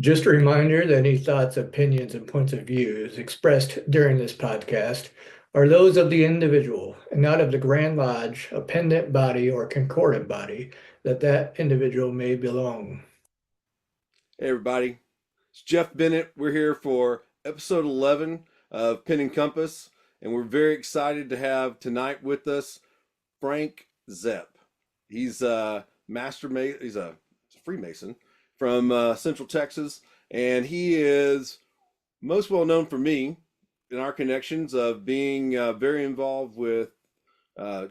Just a reminder that any thoughts, opinions, and points of views expressed during this podcast are those of the individual and not of the Grand Lodge, appendant body, or concordant body that individual may belong. Hey, everybody. It's Jeff Bennett. We're here for episode 11 of Pen and Compass, and we're very excited to have tonight with us Frank Zepp. He's a he's a Freemason from Central Texas, and he is most well known for me in our connections of being very involved with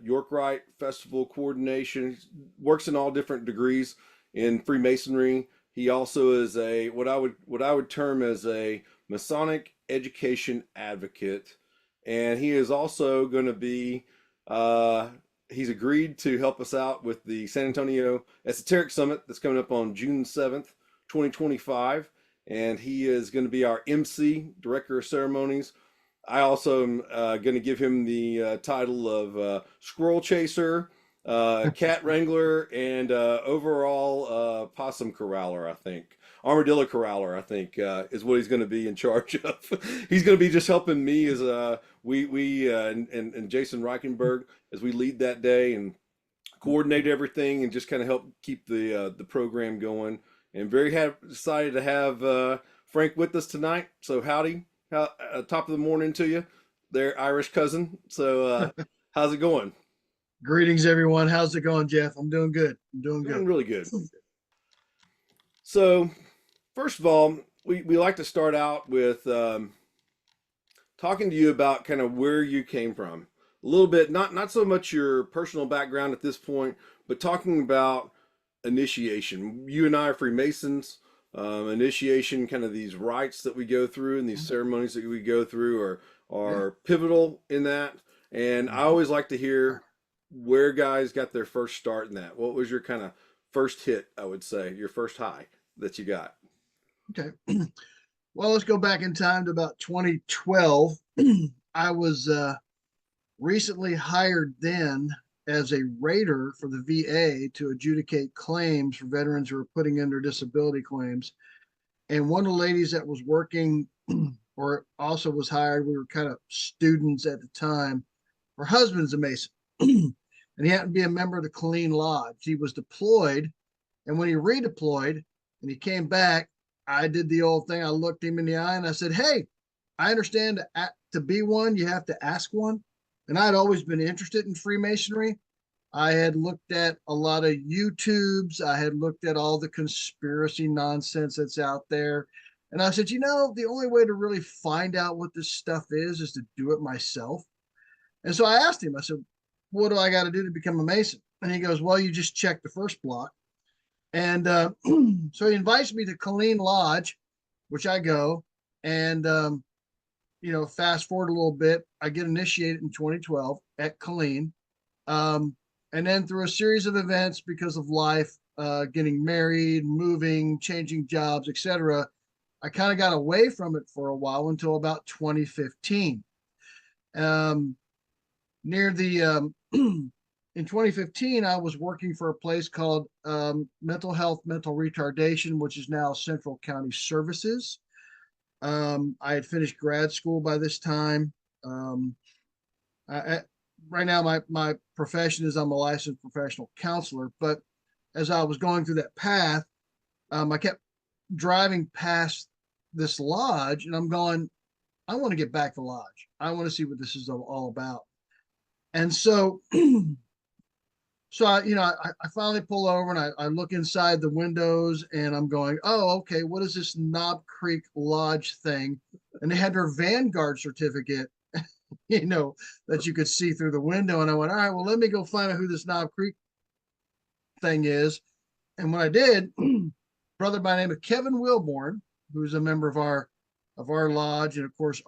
York Rite Festival coordination. Works in all different degrees in Freemasonry. He also is a what I would term as a Masonic education advocate, and he is also going to be he's agreed to help us out with the San Antonio Esoteric Summit that's coming up on June 7th, 2025, and he is going to be our MC, Director of Ceremonies. I also am going to give him the title of Squirrel Chaser, Cat Wrangler, and overall Possum Corraller, I think. Armadillo Corraller, I think, is what he's going to be in charge of. He's going to be just helping me as and Jason Reichenberg as we lead that day and coordinate everything and just kind of help keep the program going. And very excited to have Frank with us tonight. So howdy. Top of the morning to you, their Irish cousin. So, how's it going? Greetings, everyone. How's it going, Jeff? I'm doing good. I'm doing Doing good. really good. So, first of all, we like to start out with talking to you about kind of where you came from. A little bit, not so much your personal background at this point, but talking about initiation. You and I are Freemasons. Initiation, kind of these rites that we go through and these ceremonies that we go through are pivotal in that. And I always like to hear where guys got their first start in that. What was your kind of first hit, I would say, your first high that you got? Okay. Well, let's go back in time to about 2012. I was recently hired then as a rater for the VA to adjudicate claims for veterans who were putting in their disability claims. And one of the ladies that was working or also was hired, we were kind of students at the time, her husband's a Mason. And he happened to be a member of the Colleen Lodge. He was deployed. And when he redeployed and he came back, I did the old thing. I looked him in the eye and I said, "Hey, I understand to be one, you have to ask one." And I'd always been interested in Freemasonry. I had looked at a lot of YouTubes. I had looked at all the conspiracy nonsense that's out there. And I said, the only way to really find out what this stuff is to do it myself. And so I asked him, I said, "What do I got to do to become a Mason?" And he goes, "Well, you just check the first block." And so he invites me to Colleen Lodge, which I go. And fast forward a little bit, I get initiated in 2012 at Colleen. And then through a series of events because of life, getting married, moving, changing jobs, etc., I kind of got away from it for a while until about 2015. Near the in 2015, I was working for a place called Mental Health, Mental Retardation, which is now Central County Services. I had finished grad school by this time. Right now, my profession is I'm a licensed professional counselor. But as I was going through that path, I kept driving past this lodge, and I'm going, I want to get back to lodge. I want to see what this is all about. And so, I finally pull over and I look inside the windows and I'm going, "Oh, okay, what is this Knob Creek Lodge thing?" And they had their Vanguard certificate, that you could see through the window. And I went, "All right, well, let me go find out who this Knob Creek thing is." And when I did, brother by the name of Kevin Wilborn, who's a member of our lodge, and of course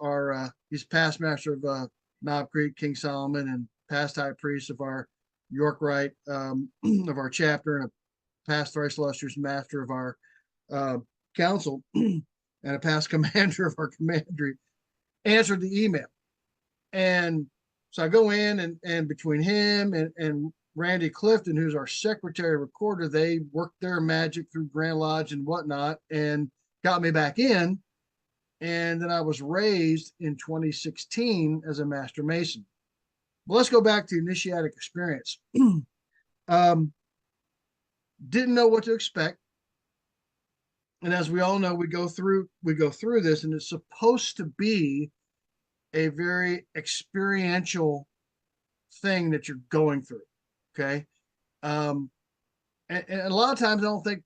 he's past master of Knob Creek, King Solomon, and past high priest of our York Rite of our chapter, and a past thrice illustrious master of our council, and a past commander of our commandery, answered the email. And so I go in, and between him and Randy Clifton, who's our secretary recorder, they worked their magic through Grand Lodge and whatnot, and got me back in. And then I was raised in 2016 as a master mason. Well, let's go back to initiatic experience. um, didn't know what to expect. And as we all know, we go through this, and it's supposed to be a very experiential thing that you're going through. Okay. Um, and a lot of times I don't think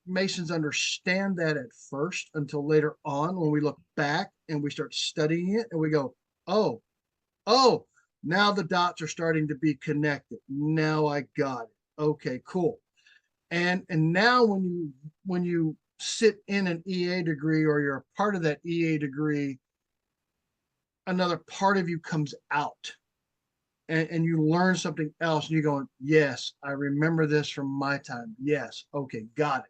Masons understand that at first until later on when we look back and we start studying it and we go, oh, oh, now the dots are starting to be connected. Now I got it. Okay, cool. And now when you sit in an EA degree or you're a part of that EA degree, another part of you comes out and you learn something else and you're going, yes, I remember this from my time. Yes, okay, got it.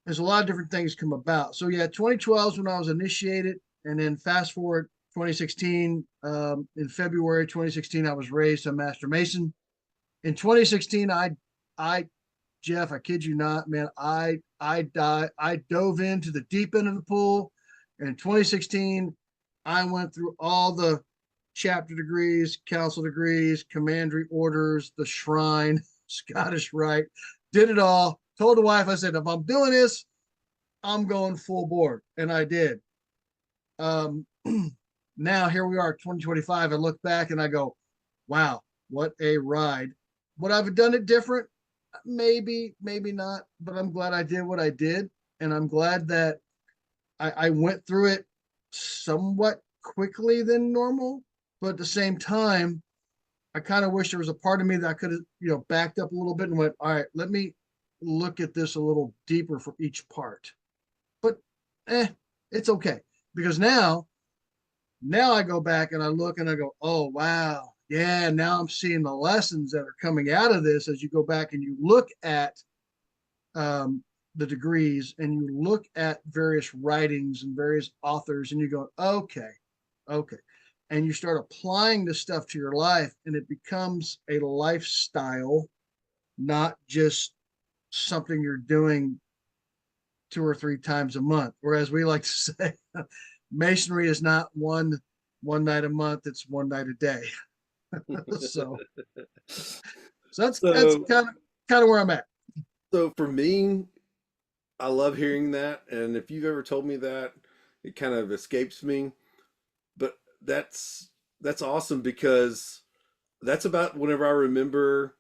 There's a lot of different things come about. So yeah, 2012 is when I was initiated, and then fast forward 2016. In February 2016, I was raised a master mason. In 2016, I Jeff, I kid you not, man, I dove into the deep end of the pool. In 2016, I went through all the chapter degrees, council degrees, commandery orders, the shrine, Scottish Rite, did it all. Told the wife, I said, if I'm doing this, I'm going full board. And I did. Um, now here we are, 2025. I look back and I go, wow, what a ride. Would I have done it different? Maybe, maybe not, but I'm glad I did what I did. And I'm glad that I went through it somewhat quickly than normal. But at the same time, I kind of wish there was a part of me that I could have, backed up a little bit and went, all right, let me look at this a little deeper for each part. But it's okay because now I go back and I look and I go, oh wow, yeah, now I'm seeing the lessons that are coming out of this as you go back and you look at the degrees and you look at various writings and various authors and you go, okay, okay. And you start applying this stuff to your life and it becomes a lifestyle, not just something you're doing 2 or 3 times a month. Or as we like to say, masonry is not one night a month, it's one night a day. so so that's So, kind of where I'm at. so for me, I love hearing that. And if you've ever told me that, it kind of escapes me. But that's awesome because that's about whenever I remember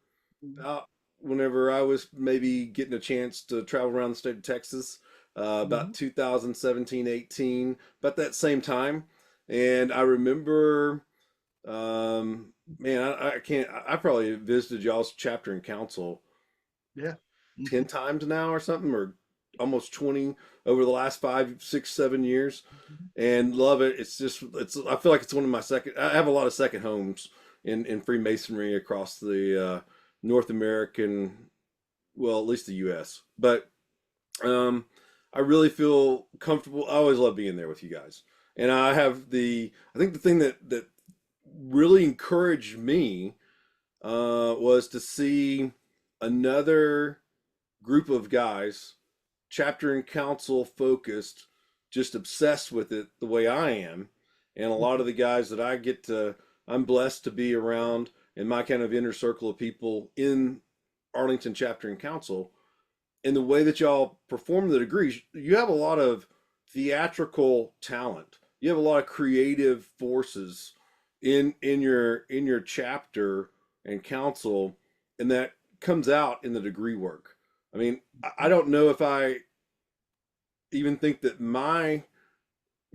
uh, whenever I was maybe getting a chance to travel around the state of Texas, Mm-hmm. about 2017, 18, about that same time. And I remember, man, I can't, I probably visited y'all's chapter and council Yeah. 10 Mm-hmm. times now or something, or almost 20 over the last 5, 6, 7 years, and love it. I feel like it's one of my second, I have a lot of second homes in Freemasonry across the North American, well, at least the US. But um, I really feel comfortable. I always love being there with you guys. And I think the thing that really encouraged me was to see another group of guys, chapter and council focused, just obsessed with it the way I am. And a lot of the guys that I'm blessed to be around in my kind of inner circle of people in Arlington chapter and council. And the way that y'all perform the degrees, you have a lot of theatrical talent. You have a lot of creative forces in your chapter and council, and that comes out in the degree work. I mean, I don't know if I even think that my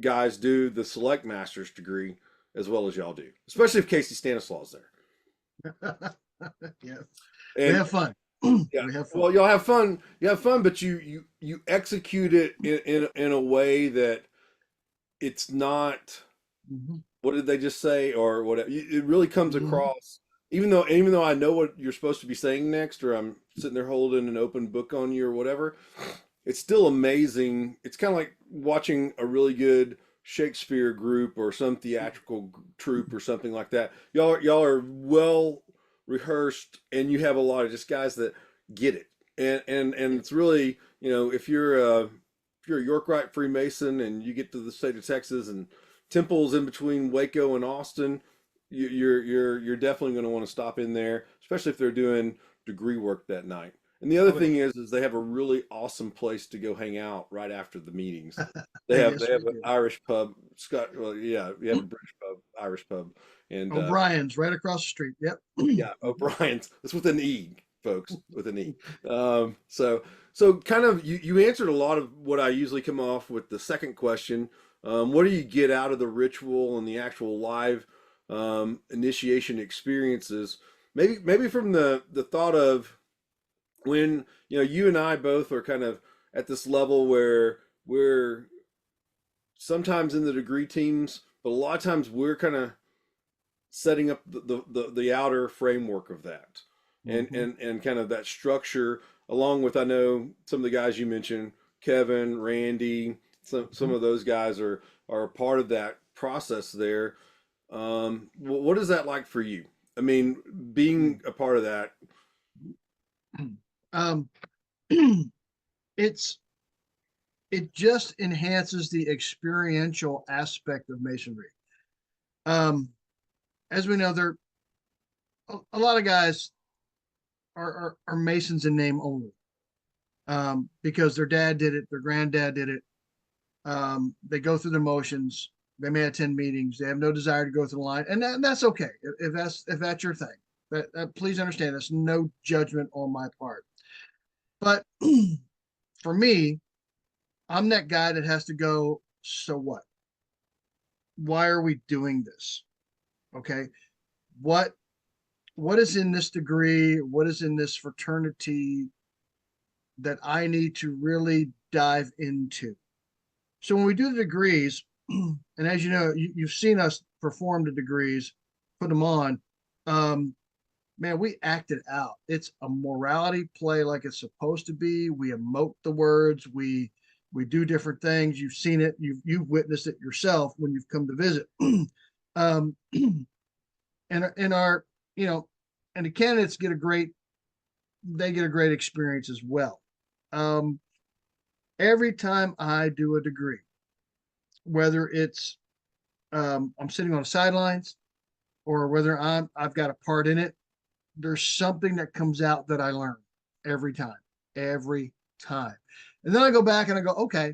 guys do the select master's degree as well as y'all do, especially if Casey Stanislaw's Yeah. there. We And have fun. yeah, We have fun. well, y'all have fun. You have fun, but you execute it in a way that it's not. Mm-hmm. What did they just say, or whatever? It really comes Mm-hmm. across. Even though I know what you're supposed to be saying next, or I'm sitting there holding an open book on you or whatever, it's still amazing. It's kind of like watching a really good Shakespeare group or some theatrical troupe or something like that. Y'all are well rehearsed, and you have a lot of just guys that get it. And it's really, if you're if you're a Yorkite Freemason and you get to the state of Texas and temples in between Waco and Austin, you're definitely going to want to stop in there, especially if they're doing degree work that night. And the other Oh, thing is they have a really awesome place to go hang out right after the meetings. They yes, have we an do. Irish pub, Scott. Well, yeah, you have a British pub, Irish pub, and O'Brien's right across the street. Yep. yeah, O'Brien's. It's with an E, folks, with an E. So kind of you answered a lot of what I usually come off with the second question. What do you get out of the ritual and the actual live initiation experiences? Maybe from the thought of when you and I both are kind of at this level where we're sometimes in the degree teams, but a lot of times we're kind of setting up the outer framework of that and Mhm. and kind of that structure along with I know some of the guys you mentioned, Kevin, Randy, some Mhm. of those guys are a part of that process there. What is that like for you? I mean, being a part of that. Um, it's it just enhances the experiential aspect of masonry. Um, as we know, there a lot of guys are masons in name only, because their dad did it, their granddad did it. They go through the motions. They may attend meetings. They have no desire to go through the line, and that's okay if that's your thing. Please understand, that's no judgment on my part. But for me, I'm that guy that has to go. So what? Why are we doing this? Okay, what what is in this degree? What is in this fraternity that I need to really dive into? So when we do the degrees, and as you know, you've seen us perform the degrees, put them on. Um, man, we act it out. It's a morality play like it's supposed to be. We emote the words. We do different things. You've seen it. You've witnessed it yourself when you've come to visit. um, and our you know, and the candidates get a great experience as well. Um, every time I do a degree, whether it's I'm sitting on the sidelines or whether I've got a part in it, there's something that comes out that I learn every time, every time. And then I go back and I go, okay,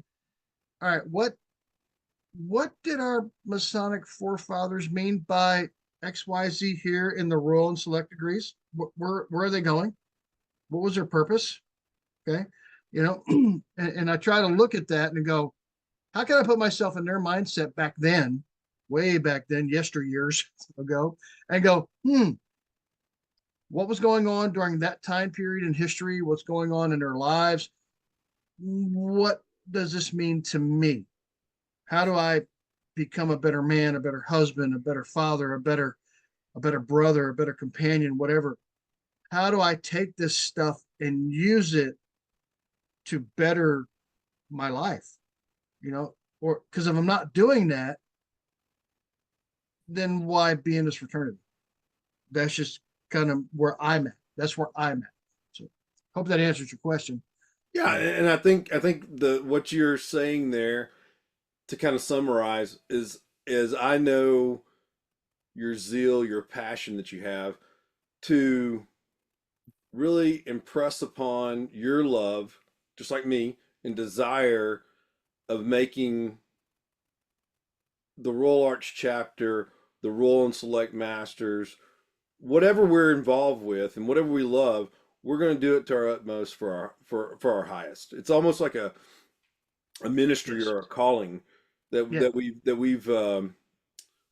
all right, what did our Masonic forefathers mean by XYZ here in the Royal and Select degrees? Where are they going? What was their purpose? Okay, and I try to look at that and go, how can I put myself in their mindset back then, way back then, yesteryears ago, and go, what was going on during that time period in history? What's going on in their lives? What does this mean to me? How do I become a better man, a better husband, a better father, a better brother, a better companion, whatever? How do I take this stuff and use it to better my life? Or because if I'm not doing that, then why be in this fraternity? That's just kind of where I'm at. That's where I'm at. So hope that answers your question. Yeah, Um, and I think the what you're saying there to kind of summarize is I know your zeal, your passion that you have to really impress upon your love, just like me, and desire of making the Royal Arch chapter, the Royal and Select Masters, whatever we're involved with and whatever we love, we're going to do it to our utmost for our highest. It's almost like a ministry yes. or a calling that Yeah.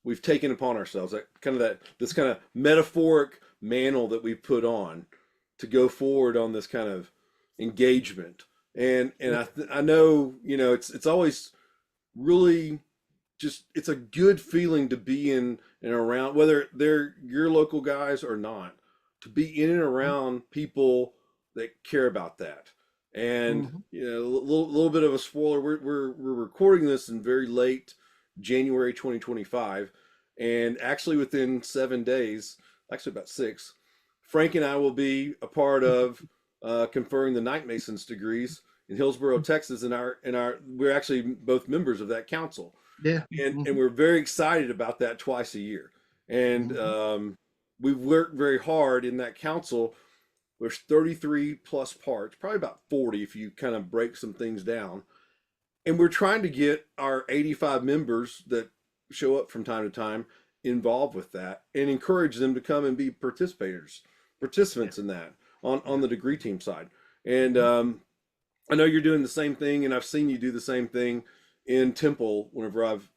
we've taken upon ourselves. That kind of this kind of metaphoric mantle that we've put on to go forward on this kind of engagement. And Yeah. I know it's always really just it's a good feeling to be in and around whether they're your local guys or not, to be in and around people that care about that. And Mhm. a little bit of a spoiler, we're recording this in very late January 2025, and actually within 7 days, actually about six, Frank and I will be a part of conferring the Knight Masons degrees in Hillsborough, Texas, and we're actually both members of that council, Yeah. and we're very excited about that twice a year. And we've worked very hard in that council. There's 33 plus parts, probably about 40 if you kind of break some things down. And we're trying to get our 85 members that show up from time to time involved with that and encourage them to come and be participants in that on the degree team side. And I know you're doing the same thing, and I've seen you do the same thing in Temple whenever I've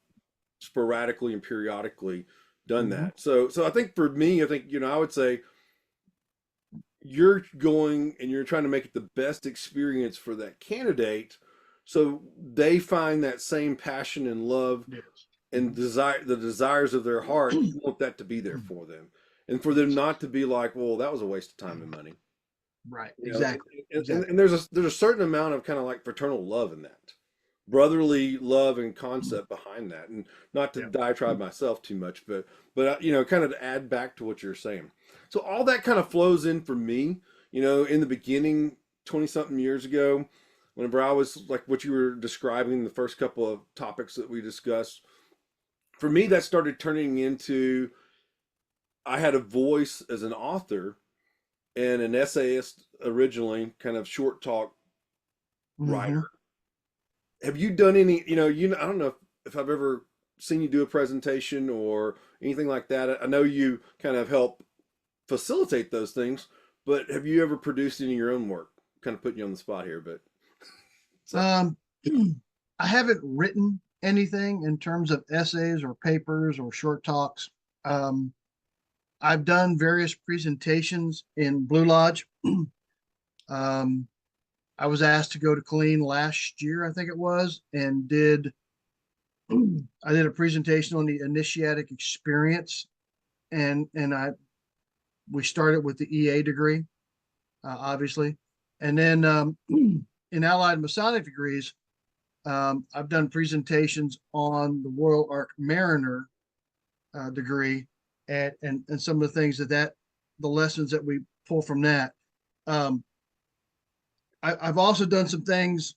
sporadically and periodically done that. So I think for me, I think, I would say you're going and you're trying to make it the best experience for that candidate so they find that same passion and love and desire, the desires of their heart. You want that to be there for them, and for them not to be like, well, that was a waste of time and money. Right. You know, Exactly. and there's a certain amount of kind of like fraternal love in that, brotherly love and concept behind that. And not to diatribe myself too much, but kind of to add back to what you're saying. So all that kind of flows in for me, in the beginning, 20 something years ago, whenever I was like what you were describing, the first couple of topics that we discussed, for me, that started turning into, I had a voice as an author and an essayist originally, kind of short talk writer. Have you done any, I don't know if I've ever seen you do a presentation or anything like that. I know you kind of help facilitate those things, but have you ever produced any of your own work? Kind of putting you on the spot here, but. I haven't written anything in terms of essays or papers or short talks. I've done various presentations in Blue Lodge. I was asked to go to Killeen last year, I think it was, and I did a presentation on the initiatic experience, and we started with the EA degree, obviously, and then in Allied Masonic degrees, I've done presentations on the Royal Ark Mariner degree, and some of the things the lessons that we pull from that. I've also done some things,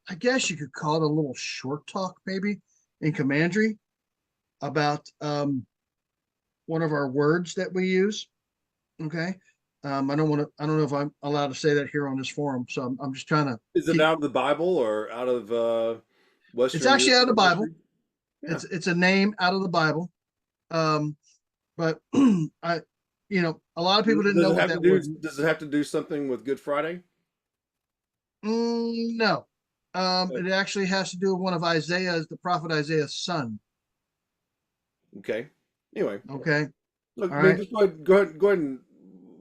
I guess you could call it a little short talk, maybe in Commandery about one of our words that we use. Okay. I don't know if I'm allowed to say that here on this forum. So I'm just trying to. Is it out of the Bible or out of Western? It's actually out of the Bible. Yeah. It's a name out of the Bible. But a lot of people didn't know what that was. Does it have to do something with Good Friday? No. It actually has to do with one of the prophet Isaiah's son. Okay. Anyway. Okay. Look, all right. Just go ahead and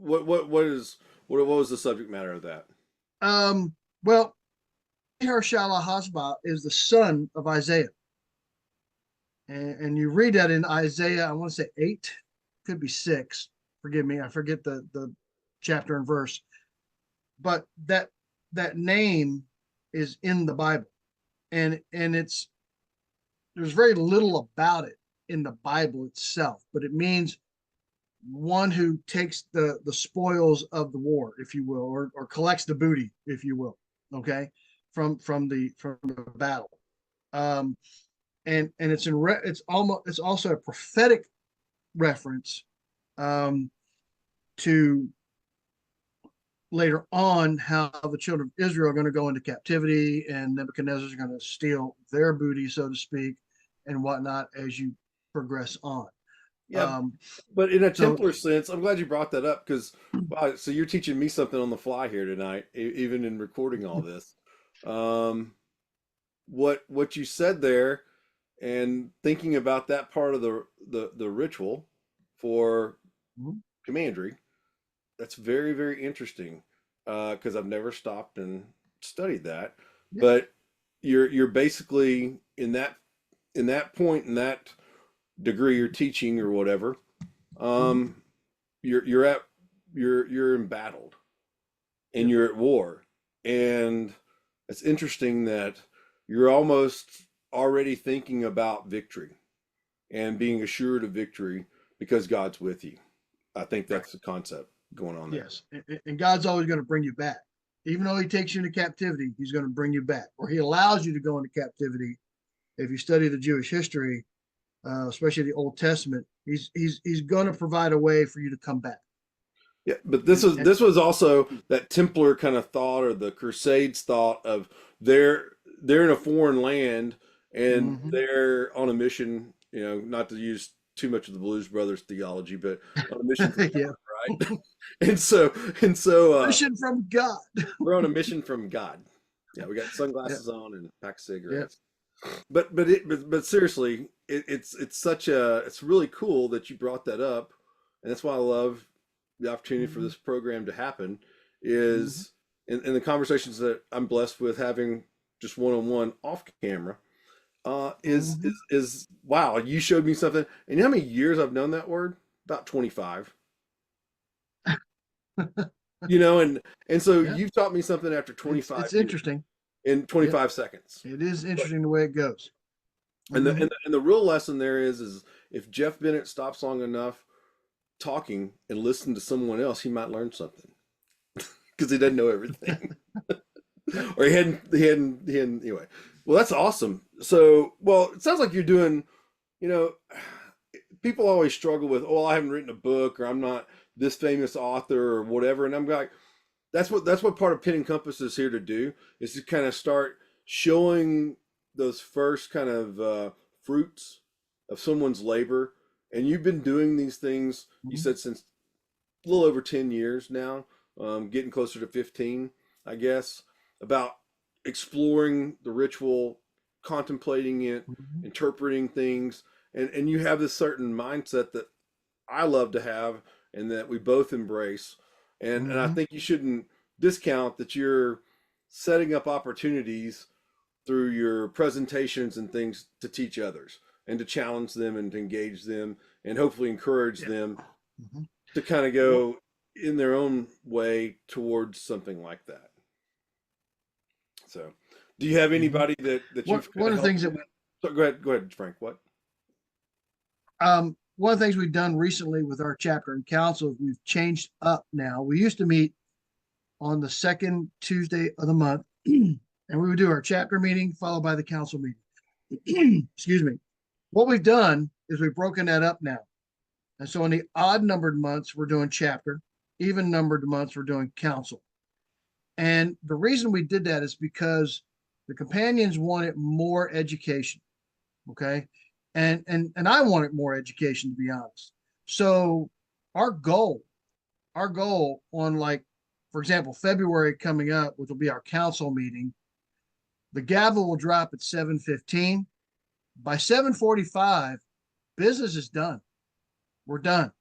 what was the subject matter of that? Well, Maher-shalal Hasbah is the son of Isaiah. And you read that in Isaiah, I want to say 8, could be 6. Forgive me, I forget the chapter and verse. But that name is in the Bible. And there's very little about it in the Bible itself, but it means one who takes the spoils of the war, if you will, or collects the booty, if you will, okay, from the battle. And it's also a prophetic reference to later on how the children of Israel are going to go into captivity and Nebuchadnezzar is going to steal their booty, so to speak, and whatnot as you progress on. Yeah, but in a Templar sense, I'm glad you brought that up because wow, so you're teaching me something on the fly here tonight, even in recording all this. What you said there, and thinking about that part of the ritual for Commandery, that's very, very interesting because I've never stopped and studied that. Yeah. But you're basically in that point in that degree you're teaching or whatever, you're embattled and you're at war, and it's interesting that you're almost already thinking about victory and being assured of victory because God's with you. I think that's the concept going on there. Yes, and God's always going to bring you back. Even though he takes you into captivity, he's going to bring you back, or he allows you to go into captivity. If you study the Jewish history, especially the Old Testament, he's going to provide a way for you to come back. Yeah, but this was And this was also that Templar kind of thought, or the Crusades thought of they're in a foreign land and mhm. they're on a mission. Not to use too much of the Blues Brothers theology, but on a mission from Yeah, God, right? And so mission from God. we're on a mission from God. Yeah, we got Yeah, sunglasses on and a pack of yeah. cigarettes. But seriously, it's really cool that you brought that up, and that's why I love the opportunity for Mhm, this program to happen. mhm, Is in the conversations that I'm blessed with having just one on one off camera. mhm. Is wow, you showed me something, and you know how many years I've known that word? About 25. And so Yeah, you've taught me something after it's 25 years interesting. in Yeah, 25 seconds. it is But interesting the way it goes. and the Hmm. and the, and the real lesson there is if Jeff Bennett stops long enough talking and listen to someone else, he might learn something because he doesn't know everything. Or he hadn't anyway. Well, that's awesome. So, well, it sounds like you're doing, you know, people always struggle with, oh, I haven't written a book, or I'm not this famous author or whatever. And I'm like, that's what part of Pen and Compass is here to do, is to kind of start showing those first kind of fruits of someone's labor. And you've been doing these things, you Hmm. said, since a little over 10 years now, getting closer to 15, I guess, about exploring the ritual, contemplating it, Hmm. interpreting things. And you have this certain mindset that I love to have and that we both embrace. And I Hmm. think you shouldn't discount that you're setting up opportunities through your presentations and things to teach others and to challenge them and to engage them and hopefully encourage Yeah. them Hmm. to kind of What, go in their own way towards something like that. So, do you have mhm. anybody that what you've kind one of of the helped things in that that? So go ahead, Frank. What? one of the things we've done recently with our chapter and council, we've changed up now. We used to meet on the second Tuesday of the month, and we would do our chapter meeting followed by the council meeting. Excuse me. What we've done is we've broken that up now. And so in the odd numbered months, we're doing chapter, even numbered months, we're doing council. And the reason we did that is because the companions wanted more education. Okay. And I wanted more education, to be honest. So our goal, our goal on, like, for example, February coming up, which will be our council meeting, the gavel will drop at 7:15. By 7:45, business is done. We're done.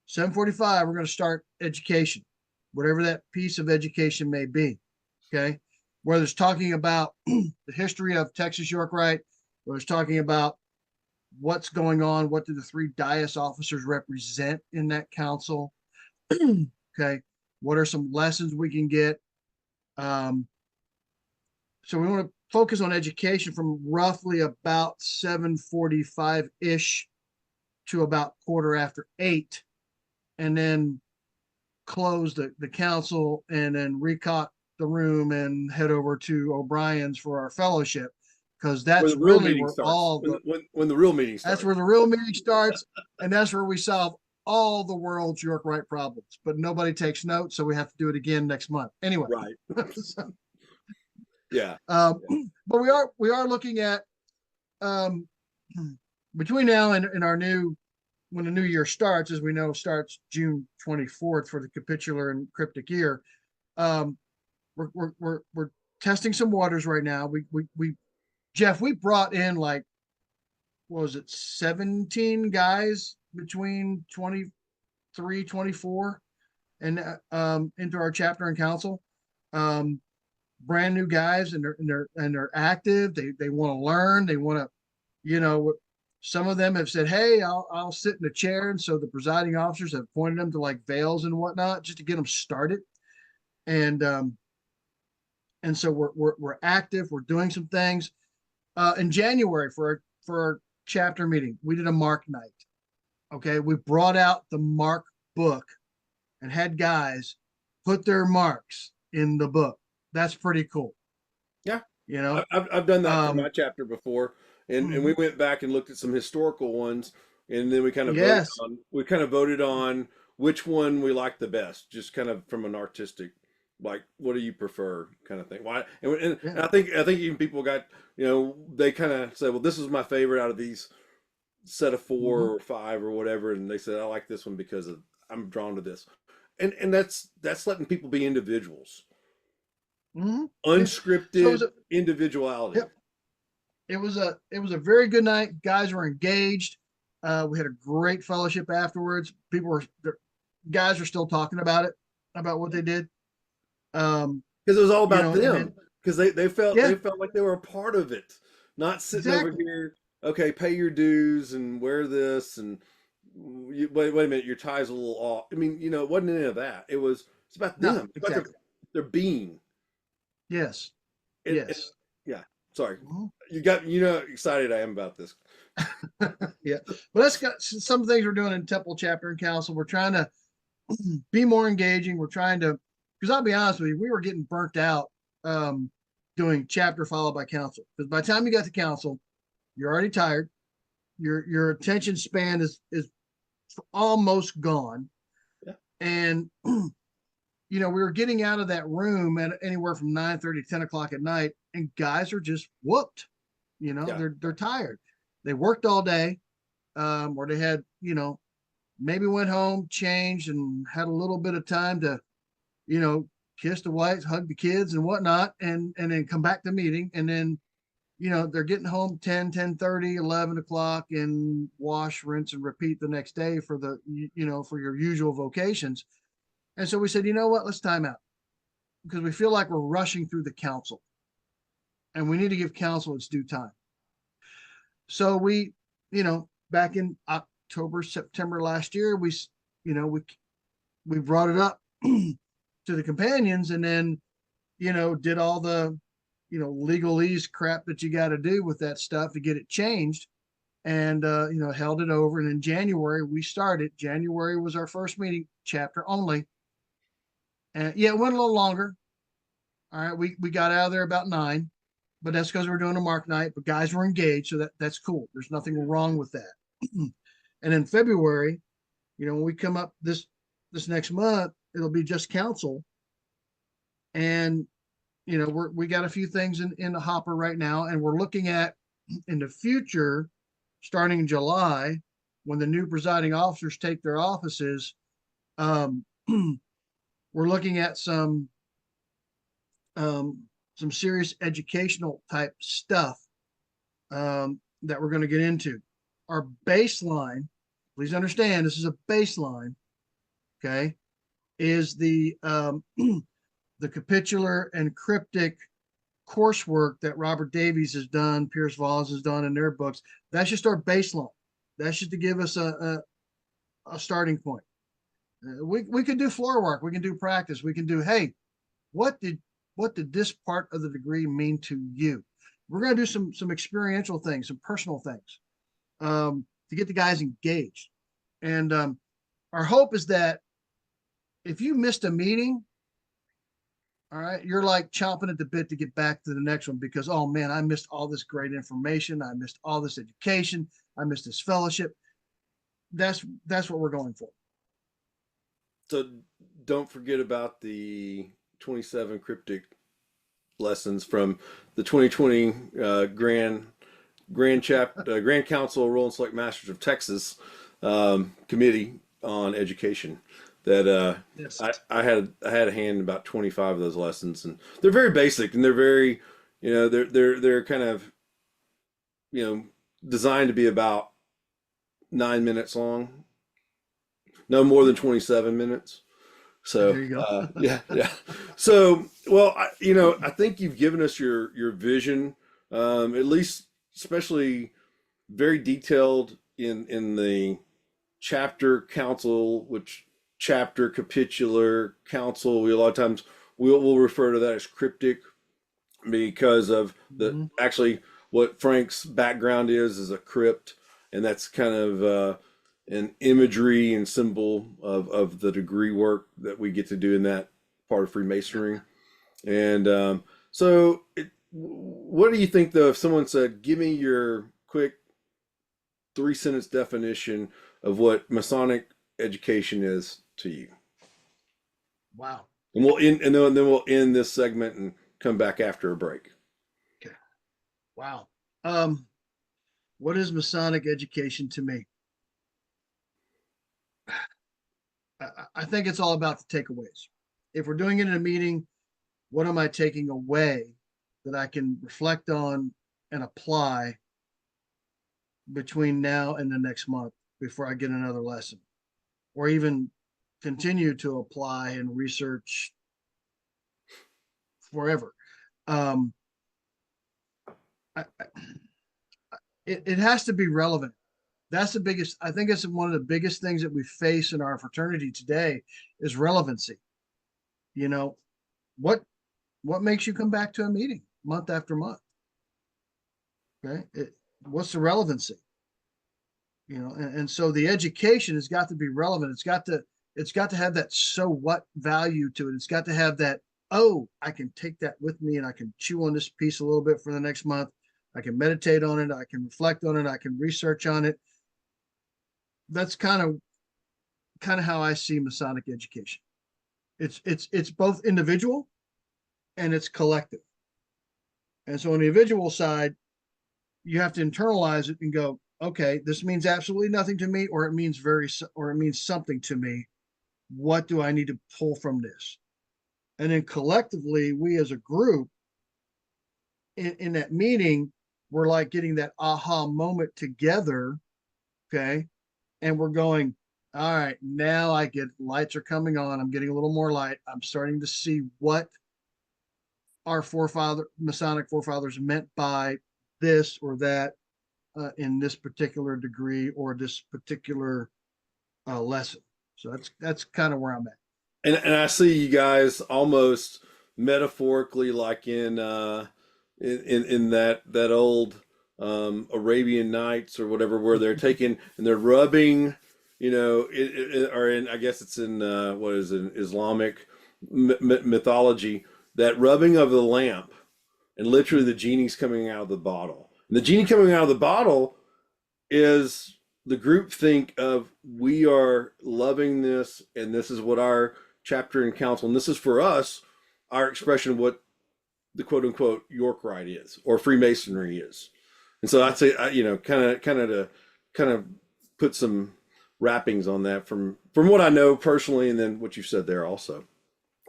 7:45, we're going to start education, whatever that piece of education may be. Okay. Whether it's talking about the history of Texas York Rite, whether it's talking about what's going on, what do the three Dias officers represent in that council. Okay. What are some lessons we can get? Um, so we want to focus on education from roughly about 7:45 ish to about quarter after 8, and then close the council and then recock the room and head over to O'Brien's for our fellowship, because Where that's the real really meeting where starts. all When the the, when the real meeting that's starts. where the real meeting starts, and that's where we solve all the world's York Rite problems. But nobody takes notes, so we have to do it again next month. Anyway, Right. so, Yeah. um, Yeah. but we are looking at, um, between now and our new, when the new year starts, as we know, starts June 24th for the capitular and cryptic year. Um, we're testing some waters right now. We Jeff, we brought in, like, what was it, 17 guys between 23, 24, and into our chapter and council. Um, Brand new guys, and they're active. They want to learn. They want to, you know, some of them have said, "Hey, I'll sit in a chair," and so the presiding officers have pointed them to, like, veils and whatnot, just to get them started. And so we're active. We're doing some things. In January for our chapter meeting, we did a Mark night. Okay, we brought out the Mark book and had guys put their marks in the book. That's pretty cool. Yeah. You know, I've done that for my um, chapter before, and we mhm. went back and looked at some historical ones, and then Yes, we kind of voted on which one we liked the best, just kind of from an artistic, like what do you prefer kind of thing. Why? And yeah, I think even people got, they kind of said, well, this is my favorite out of these set of four hmm or five or whatever, and they said I like this one because I'm drawn to this, and that's letting people be individuals, hmm yeah. So unscripted individuality. yep, it was a very good night. Guys were engaged. We had a great fellowship afterwards. Guys are still talking about it, about what they did. Um, Because it was all you about know, and them. then Because they yeah, felt like they were a part of it, not sitting over exactly. here. Okay, pay your dues and wear this, and wait a minute, your tie's a little off. I mean, it wasn't any of that. It's about No, them. It's about exactly. their being. Yes, And yes. yeah, sorry, Mhm. you got excited I am about this. Yeah, but that's got some things we're doing in Temple Chapter and Council. We're trying to be more engaging. We're trying to, because I'll be honest with you, we were getting burnt out um, doing chapter followed by council. Because by the time you got to council, you're already tired. Your attention span is almost gone, Yeah, and we were getting out of that room at anywhere from 9:30 to 10 o'clock at night, and guys are just whooped. yeah, They're tired. They worked all day, or they had maybe went home, changed, and had a little bit of time to you know, kiss the wife, hug the kids and whatnot, and then come back to meeting. And then, they're getting home 10, 10:30, 11 o'clock, and wash, rinse, and repeat the next day for for your usual vocations. And so we said, you know what, let's time out because we feel like we're rushing through the council and we need to give council its due time. So back in October, September last year, you know, we brought it up to the companions and then did all the, legalese crap that you got to do with that stuff to get it changed and, held it over. And in January, we started. January was our first meeting, chapter only. And yeah, it went a little longer. All right. We got out of there about 9, but that's because we're doing a mark night, but guys were engaged. So that's cool. There's nothing wrong with that. And in February, when we come up this next month, it'll be just council. And we got a few things in the hopper right now, and we're looking at in the future, starting in July, when the new presiding officers take their offices. Um, we're looking at some serious educational type stuff that we're going to get into. Our baseline, please understand, this is a baseline. Okay, is the capitular and cryptic coursework that Robert Davies has done, Pierce Voss has done in their books. That's just our baseline. That's just to give us a starting point. We can do floor work. We can do practice. We can do, hey, what did this part of the degree mean to you? We're going to do some experiential things, some personal things to get the guys engaged. And our hope is that if you missed a meeting, all right, you're like chomping at the bit to get back to the next one because, oh man, I missed all this great information. I missed all this education. I missed this fellowship. That's what we're going for. so don't forget about the 27 cryptic lessons from the 2020 Grand Council Roll and Select Masters of Texas Committee on Education. That Yes. I had a hand in about 25 of those lessons, and they're very basic, and they're very, they're kind of, you know designed to be about 9 minutes long, no more than 27 minutes. So There you go. yeah, yeah. So well, I think you've given us your vision, at least, especially very detailed in the chapter council, which chapter capitular council. We a lot of times we'll refer to that as cryptic because of the Mhm. actually what Frank's background is a crypt, and that's kind of an imagery and symbol of the degree work that we get to do in that part of Yep. Freemasonry. And so, what do you think though if someone said, "Give me your quick 3 sentence definition of what Masonic education is to you," Wow. and then we'll end this segment and come back after a break. Okay. Wow. Um, what is Masonic education to me? I think it's all about the takeaways. If we're doing it in a meeting, what am I taking away that I can reflect on and apply between now and the next month before I get another lesson, or even continue to apply and research forever? Um, it has to be relevant. That's the biggest, I think it's one of the biggest things that we face in our fraternity today is relevancy. You know, what what makes you come back to a meeting month after month? Okay. What's the relevancy? And so the education has got to be relevant. It's got to have that so what value to it. It's got to have that, oh, I can take that with me and I can chew on this piece a little bit for the next month. I can meditate on it, I can reflect on it, I can research on it. That's kind of how I see Masonic education. It's both individual and it's collective. And so on the individual side, you have to internalize it and go, okay, this means absolutely nothing to me, or it means something to me. What do I need to pull from this? And then collectively, we as a group in that meeting, we're like getting that aha moment together. Okay. And we're going, all right, now I get lights are coming on. I'm getting a little more light. I'm starting to see what our Masonic forefathers meant by this or that in this particular degree or this particular lesson. So that's kind of where I'm at. And I see you guys almost metaphorically like in that old Arabian Nights or whatever, where they're taking and they're rubbing, or in I guess it's in what is it, Islamic mythology, that rubbing of the lamp, and literally the genie's coming out of the bottle. And the genie coming out of the bottle is the group think of, we are loving this, and this is what our chapter and council, and this is for us, our expression of what the quote unquote York Rite is or Freemasonry is. And so I'd say, kind of put some wrappings on that from what I know personally, and then what you said there also.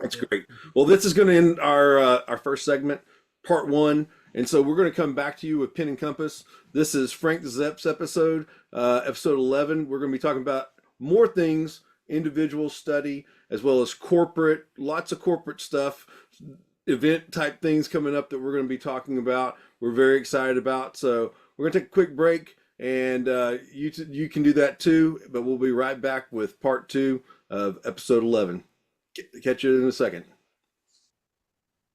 That's great. Well, this is going to end our first segment, part one. And so we're going to come back to you with Pen and Compass. This is Frank Zepp's episode 11. We're going to be talking about more things, individual study, as well as corporate, lots of corporate stuff, event type things coming up that we're going to be talking about. We're very excited about. So we're going to take a quick break, and you can do that too. But we'll be right back with part two of episode 11. Catch you in a second.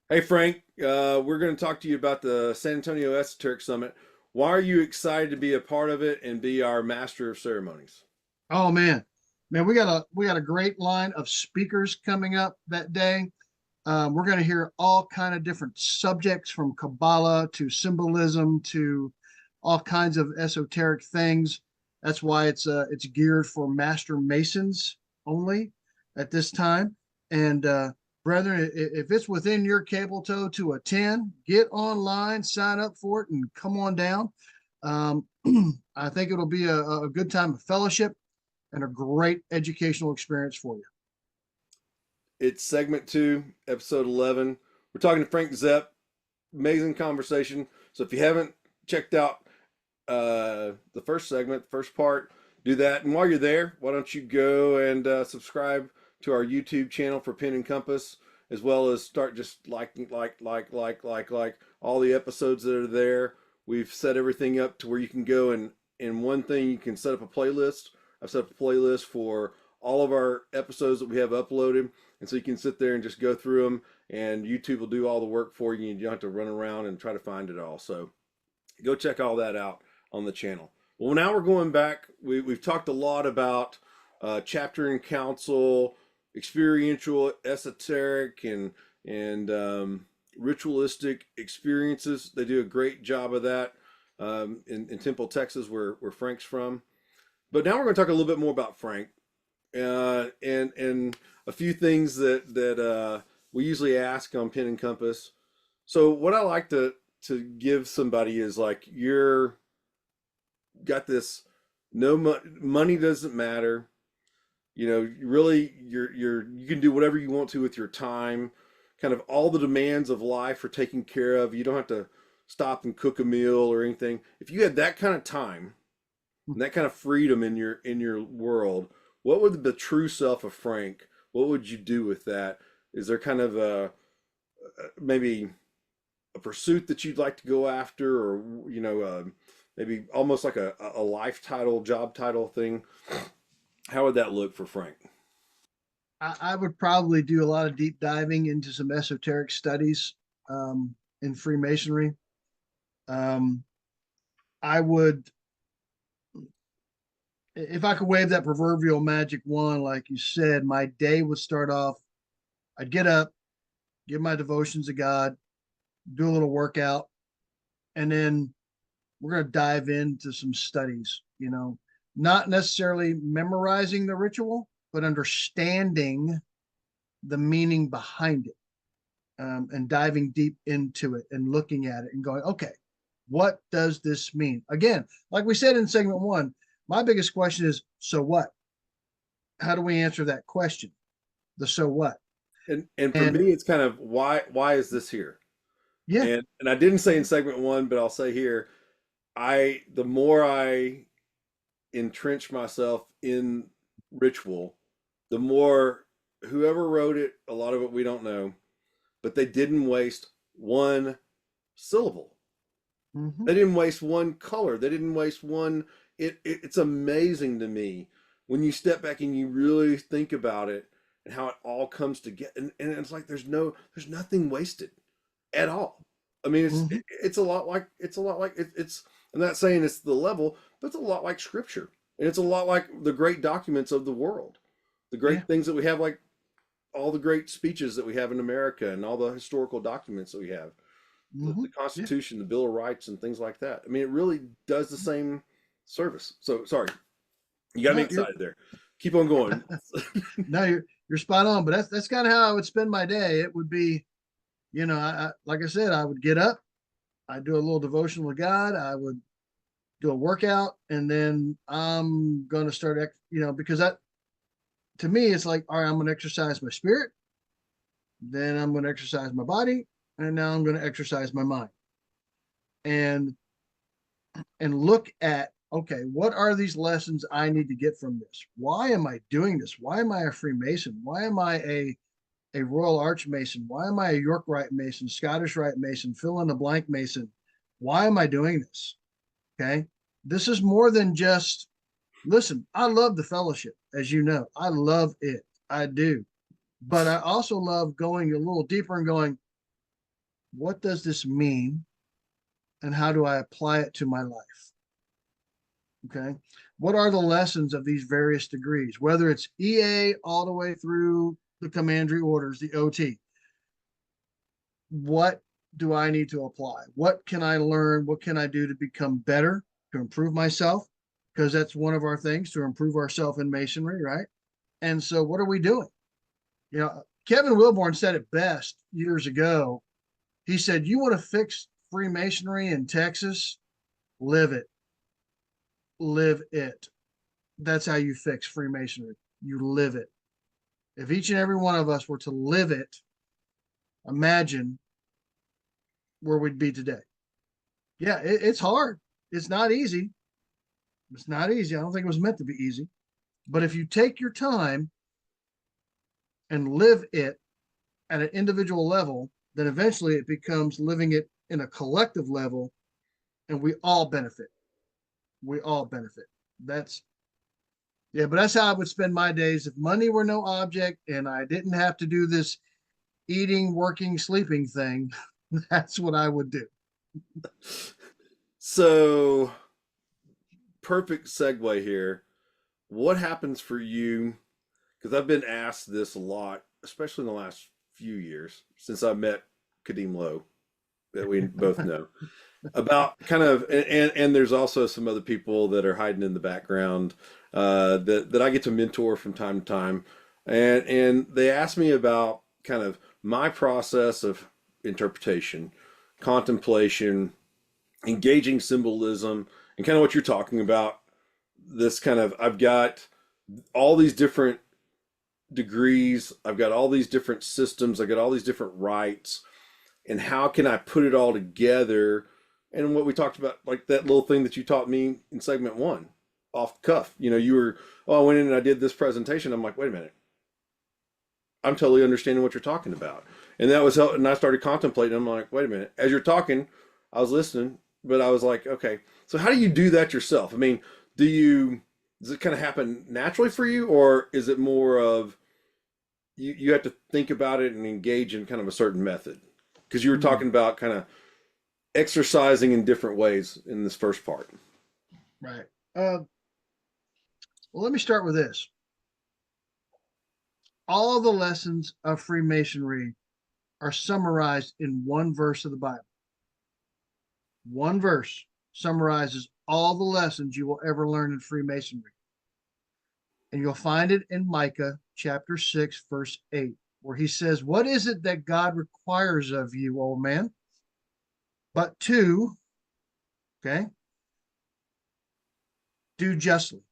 Hey, Frank, we're going to talk to you about the San Antonio Esoteric Summit. Why are you excited to be a part of it and be our master of ceremonies? Oh man, we got a great line of speakers coming up that day. We're going to hear all kind of different subjects, from Kabbalah to symbolism to all kinds of esoteric things. That's why it's geared for Master Masons only at this time. And brethren, if it's within your cable toe to attend, get online, sign up for it, and come on down. Um, I think it'll be a good time of fellowship and a great educational experience for you. It's segment 2, episode 11. We're talking to Frank Zepp. Amazing conversation. So if you haven't checked out the first segment, the first part, do that. And while you're there, why don't you go and subscribe to our YouTube channel for Pen and Compass, as well as start just liking, like all the episodes that are there. We've set everything up to where you can go, and in one thing, you can set up a playlist. I've set up a playlist for all of our episodes that we have uploaded. And so you can sit there and just go through them, and YouTube will do all the work for you. And you don't have to run around and try to find it all. So go check all that out on the channel. Well, now we're going back. We've talked a lot about chapter and council, experiential, esoteric, and and ritualistic experiences. They do a great job of that in Temple, Texas, where Frank's from. But now we're going to talk a little bit more about Frank and a few things that we usually ask on Pen and Compass. So what I like to give somebody is like you're got this money doesn't matter. You know, really you can do whatever you want to with your time. Kind of all the demands of life are taken care of. You don't have to stop and cook a meal or anything. If you had that kind of time and that kind of freedom in your world, what would the true self of Frank? What would you do with that? Is there kind of a maybe a pursuit that you'd like to go after, or maybe almost like a life title, job title thing? How would that look for Frank? I would probably do a lot of deep diving into some esoteric studies in Freemasonry. Um, I would, if I could wave that proverbial magic wand, like you said, my day would start off. I'd get up, give my devotions to God, do a little workout, and then we're going to dive into some studies, not necessarily memorizing the ritual, but understanding the meaning behind it, and diving deep into it and looking at it and going, okay, what does this mean? Again, like we said in segment one, my biggest question is, so what? How do we answer that question? The so what? And for And me, it's kind of why is this here? yeah, And I didn't say in segment one, but I'll say here, the more I entrench myself in ritual, the more whoever wrote it, a lot of it we don't know, but they didn't waste one syllable. mm-hmm, They didn't waste one color. They didn't waste one. It's amazing to me when you step back and you really think about it and how it all comes together. And it's like there's nothing wasted at all. I mean, mm-hmm, it's a lot like it's. I'm not saying it's the level, but it's a lot like Scripture, and it's a lot like the great documents of the world, the yeah, great things that we have, like all the great speeches that we have in America, and all the historical documents that we have, mm-hmm, the yeah. Constitution, the Bill of Rights, and things like that. I mean, it really does the same service. So sorry, you got me No, you're excited there. Keep on going. no, you're spot on. But that's kind of how I would spend my day. It would be, like I said, I would get up, I'd do a little devotional to God, I would do a workout, and then I'm going to start, because that to me, it's like, all right, I'm going to exercise my spirit, then I'm going to exercise my body, and now I'm going to exercise my mind, and look at, okay, what are these lessons I need to get from this? Why am I doing this? Why am I a Freemason? Why am I a Royal Arch Mason? Why am I a York Rite Mason, Scottish Rite Mason, fill in the blank Mason? Why am I doing this? Okay. This is more than just, listen, I love the fellowship, as you know. I love it. I do. But I also love going a little deeper and going, what does this mean? And how do I apply it to my life? Okay. What are the lessons of these various degrees, whether it's EA all the way through the commandery orders, the OT? What do I need to apply? What can I learn? What can I do to become better, to improve myself? Because that's one of our things, to improve ourselves in masonry, right? And so, what are we doing? Kevin Wilborn said it best years ago. He said, "You want to fix Freemasonry in Texas? Live it. Live it. That's how you fix Freemasonry. You live it. If each and every one of us were to live it, imagine where we'd be today." Yeah, it's hard. It's not easy. It's not easy. I don't think it was meant to be easy. But if you take your time and live it at an individual level, then eventually it becomes living it in a collective level, and we all benefit. We all benefit. That's Yeah, but that's how I would spend my days if money were no object and I didn't have to do this eating, working, sleeping thing. That's what I would do. So perfect segue here. What happens for you? Because I've been asked this a lot, especially in the last few years since I met Kadeem Lowe, that we both know, about kind of, and there's also some other people that are hiding in the background that I get to mentor from time to time, and they ask me about kind of my process of interpretation, contemplation, engaging symbolism, and kind of what you're talking about. This kind of, I've got all these different degrees, I've got all these different systems, I've got all these different rites, and how can I put it all together? And what we talked about, like that little thing that you taught me in segment one, off the cuff. You know, you were, oh, I went in and I did this presentation. I'm like, wait a minute, I'm totally understanding what you're talking about. And that was how, and I started contemplating. I'm like, wait a minute. As you're talking, I was listening, but I was like, okay, so how do you do that yourself? I mean, does it kind of happen naturally for you, or is it more of you have to think about it and engage in kind of a certain method? Because you were Hmm. talking about kind of exercising in different ways in this first part. Right. Well, let me start with this. All the lessons of Freemasonry are summarized in one verse of the Bible. One verse summarizes all the lessons you will ever learn in Freemasonry. And you'll find it in Micah chapter 6, verse 8, where he says, what is it that God requires of you, old man? But to, okay, do justly,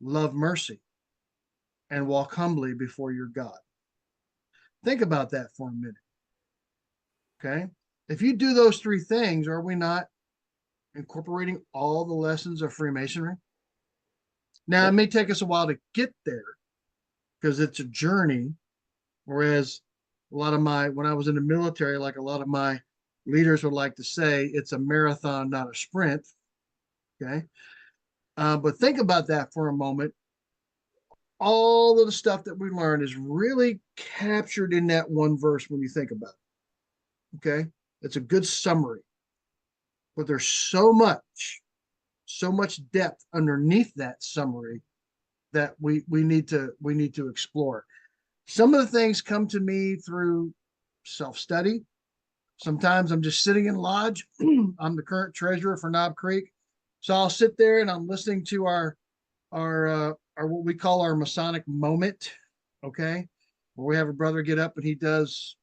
love mercy, and walk humbly before your God. Think about that for a minute. Okay. If you do those three things, are we not incorporating all the lessons of Freemasonry? Now, it may take us a while to get there because it's a journey. Whereas a lot of when I was in the military, like a lot of my leaders would like to say, it's a marathon, not a sprint. Okay. But think about that for a moment. All of the stuff that we learn is really captured in that one verse when you think about it. Okay. It's a good summary, but there's so much depth underneath that summary that we need to explore. Some of the things come to me through self-study. Sometimes I'm just sitting in lodge. I'm the current treasurer for Knob Creek, so I'll sit there and I'm listening to our what we call our Masonic moment. Okay, where we have a brother get up and he does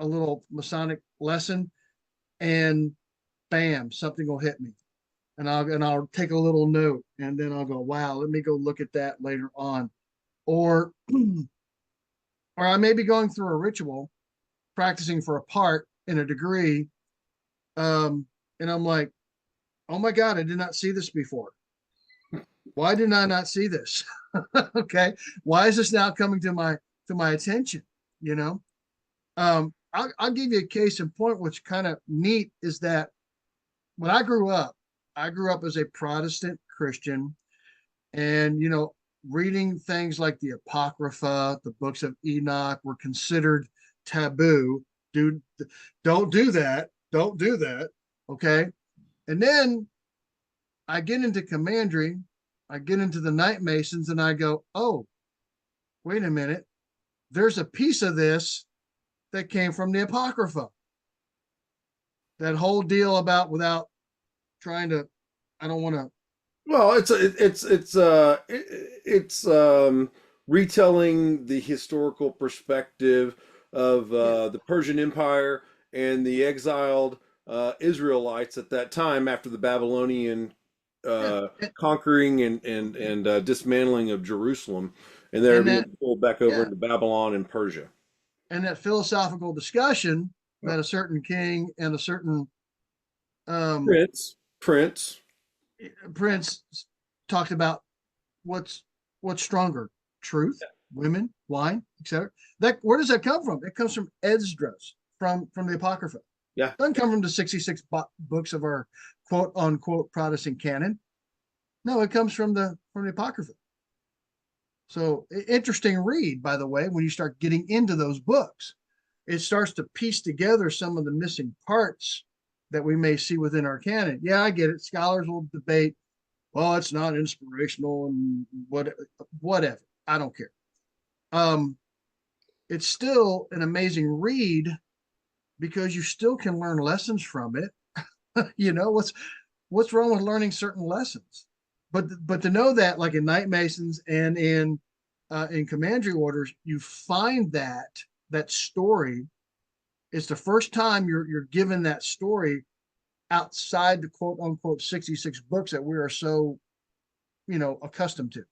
a little Masonic lesson, and bam, something will hit me, and I'll take a little note, and then I'll go, wow, let me go look at that later on, or or I may be going through a ritual, practicing for a part in a degree, and I'm like, oh my God, I did not see this before. Why did I not see this? Okay, why is this now coming to my attention? You know, I'll give you a case in point, which kind of neat is that when I grew up as a Protestant Christian, and reading things like the Apocrypha, the books of Enoch were considered taboo. Dude, don't do that. Don't do that. Okay. And then I get into Commandery, I get into the Night Masons, and I go, oh, wait a minute. There's a piece of this that came from the Apocrypha. That whole deal about without trying to, I don't want to. Well, it's retelling the historical perspective of Yeah, the Persian Empire and the exiled Israelites at that time after the Babylonian yeah. conquering and dismantling of Jerusalem, and they're And that, being pulled back over yeah. into Babylon and Persia. And that philosophical discussion that a certain king and a certain um, Prince. prince talked about what's what's stronger, truth, women, wine, etc. That where does that come from? It comes from Esdras, from the Apocrypha. Yeah. It doesn't come from the 66 books of our quote unquote Protestant canon. No, it comes from the Apocrypha. So interesting read, by the way, when you start getting into those books. It starts to piece together some of the missing parts that we may see within our canon. Yeah, I get it. Scholars will debate, well, it's not inspirational and whatever. I don't care. Um, it's still an amazing read because you still can learn lessons from it. You know, what's wrong with learning certain lessons? But to know that, like in Night Masons and in Commandery orders, you find that story. It's the first time you're given that story outside the quote unquote 66 books that we are so, accustomed to.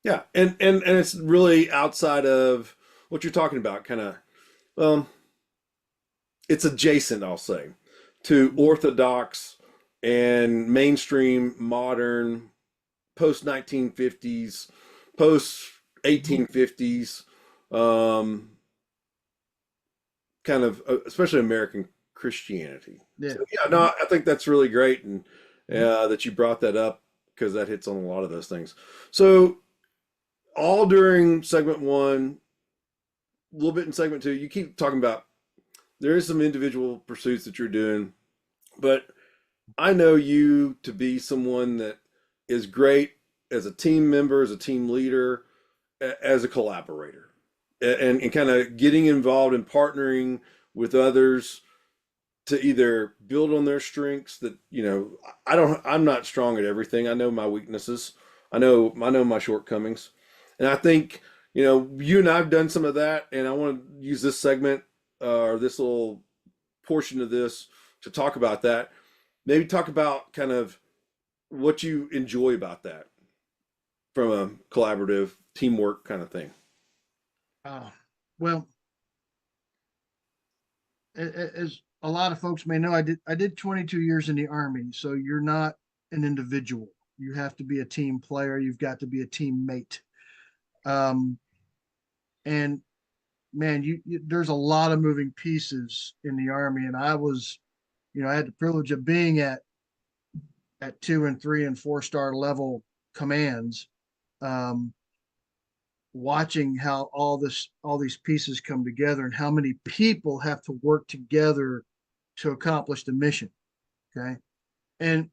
Yeah, and it's really outside of what you're talking about, kind of. Um, it's adjacent, I'll say, to orthodox and mainstream modern post 1950s, post 1850s, um, kind of, especially American Christianity. Yeah. So yeah, no, I think that's really great, and that you brought that up because that hits on a lot of those things. So all during segment one, a little bit in segment two, you keep talking about there is some individual pursuits that you're doing, but I know you to be someone that is great as a team member, as a team leader, as a collaborator, and kind of getting involved and partnering with others to either build on their strengths that, I'm not strong at everything. I know my weaknesses. I know my shortcomings. And I think, you and I've done some of that, and I want to use this segment or this little portion of this to talk about that. Maybe talk about kind of what you enjoy about that from a collaborative teamwork kind of thing. Uh, well, as a lot of folks may know, I did 22 years in the Army. So you're not an individual. You have to be a team player. You've got to be a teammate. Um, and man, there's a lot of moving pieces in the Army, and I had the privilege of being at 2 and 3 and 4 star level commands, um, watching how all these pieces come together and how many people have to work together to accomplish the mission. Okay. And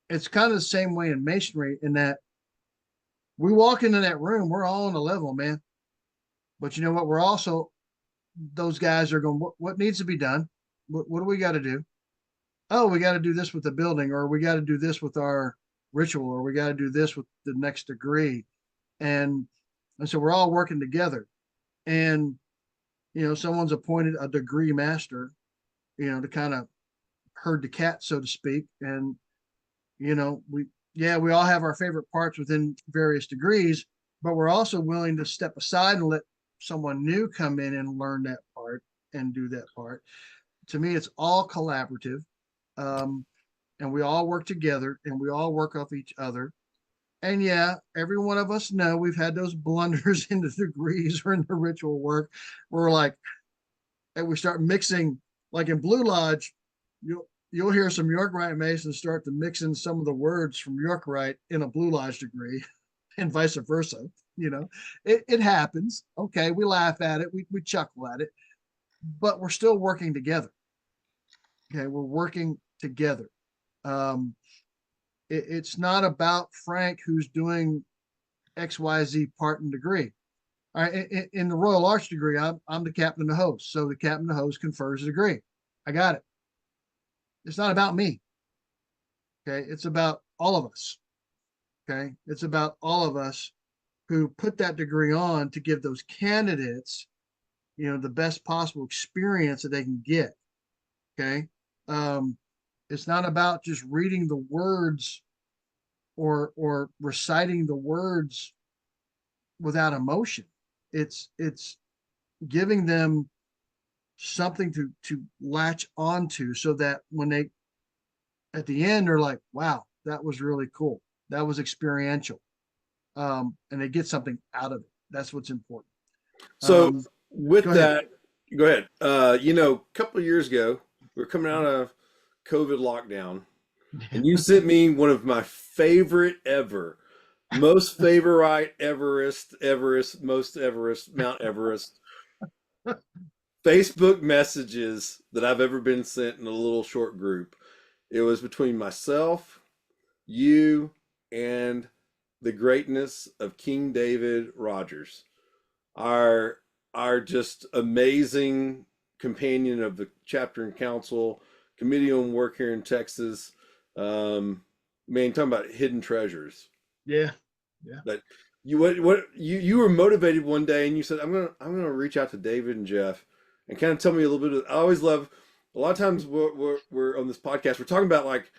it's kind of the same way in masonry in that we walk into that room, we're all on a level, man. But you know what? We're also, those guys are going, what needs to be done? What do we got to do? Oh, we got to do this with the building, or we got to do this with our ritual, or we got to do this with the next degree. And, and so we're all working together. And, someone's appointed a degree master, to kind of herd the cat, so to speak. And, we all have our favorite parts within various degrees, but we're also willing to step aside and let someone new come in and learn that part and do that part. To me, it's all collaborative. Um, and we all work together and we all work off each other. And yeah, every one of us know we've had those blunders in the degrees or in the ritual work where we're like, and we start mixing, like in Blue Lodge, you'll hear some York Rite Masons start to mix in some of the words from York Rite in a Blue Lodge degree, and vice versa. It happens. Okay, we laugh at it, we chuckle at it, but we're still working together. Okay, we're working together. Um, it's not about Frank who's doing XYZ part and degree. All right, in the Royal Arch degree, I'm the captain of the host. So the captain of the host confers a degree. I got it. It's not about me. Okay. It's about all of us. Okay. It's about all of us who put that degree on to give those candidates, the best possible experience that they can get. Okay. Um, it's not about just reading the words or reciting the words without emotion. It's giving them something to latch onto so that when they at the end are like, wow, that was really cool. That was experiential. And they get something out of it. That's what's important. So Go with ahead. that, go ahead. A couple of years ago, we were coming out of COVID lockdown, and you sent me one of my favorite ever, most favorite Mount Everest Facebook messages that I've ever been sent in a little short group. It was between myself, you, and the greatness of King David Rogers, our our just amazing companion of the chapter and council committee on work here in Texas. Um, man, talking about hidden treasures. Yeah. Yeah. That what you were motivated one day and you said, I'm gonna reach out to David and Jeff and kind of tell me a little bit of. I always love a lot of times we're on this podcast we're talking about like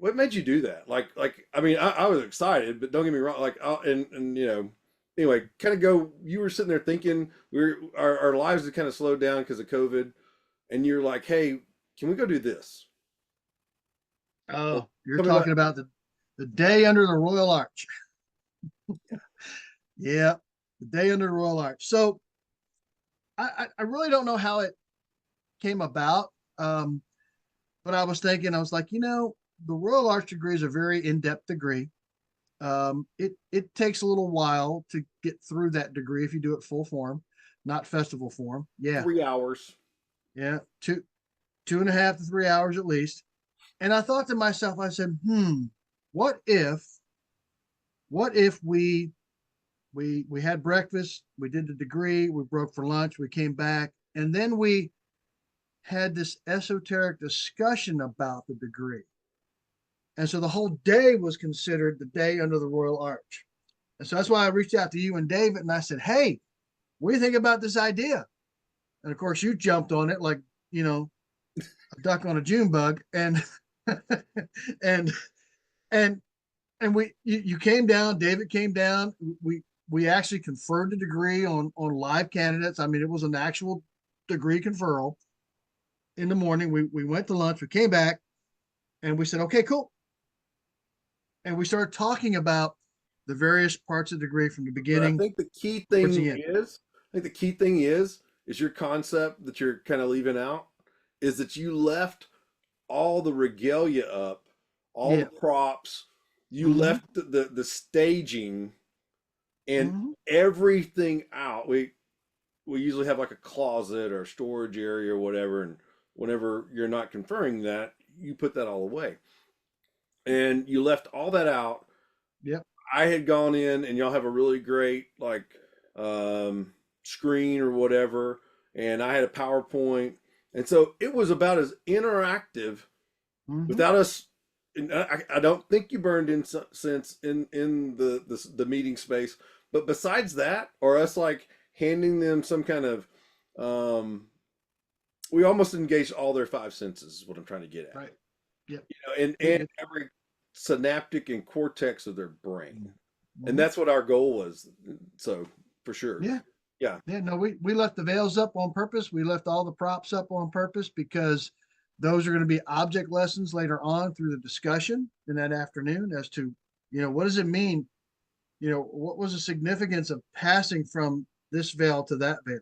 what made you do that? Like I mean I was excited, but don't get me wrong. Like and you know anyway, kind of go. You were sitting there thinking our lives had kind of slowed down because of COVID, and you're like, hey, can we go do this? Oh, you're Tell me about. talking about the day under the Royal Arch. Yeah, the day under the Royal Arch. So I really don't know how it came about. But I was thinking, I was like, the Royal Arch degree is a very in-depth degree. It takes a little while to get through that degree if you do it full form, not festival form. Yeah, 3 hours. yeah, 2.5 to 3 hours at least. And I thought to myself, I said, what if, we had breakfast, we did the degree, we broke for lunch, we came back, and then we had this esoteric discussion about the degree. And so the whole day was considered the day under the Royal Arch. And so that's why I reached out to you and David and I said, hey, what do you think about this idea? And of course, you jumped on it like, a duck on a June bug. And, and, and, and you came down, David came down. We actually conferred the degree on live candidates. I mean, it was an actual degree conferral in the morning. We went to lunch, we came back, and we said, okay, cool. And we started talking about the various parts of the degree from the But I beginning think the key towards thing the end. is, I think the key thing is your concept that you're kind of leaving out is that you left all the regalia up, all the Yeah. props, you Mm-hmm. left the staging and Mm-hmm. everything out. We usually have like a closet or storage area or whatever, and whenever you're not conferring that, you put that all away. And you left all that out. Yep. I had gone in and y'all have a really great like screen or whatever, and I had a PowerPoint, and so it was about as interactive Mm-hmm. without us. And I don't think you burned in sense in the meeting space, but besides that, or us like handing them some kind of, we almost engaged all their five senses. Is what I'm trying to get at. Right. Yep. We And did. every synaptic and cortex of their brain. And Mm-hmm. that's what our goal was. So for sure. Yeah. Yeah. Yeah. No, we left the veils up on purpose. We left all the props up on purpose because those are going to be object lessons later on through the discussion in that afternoon as to, what does it mean? What was the significance of passing from this veil to that veil?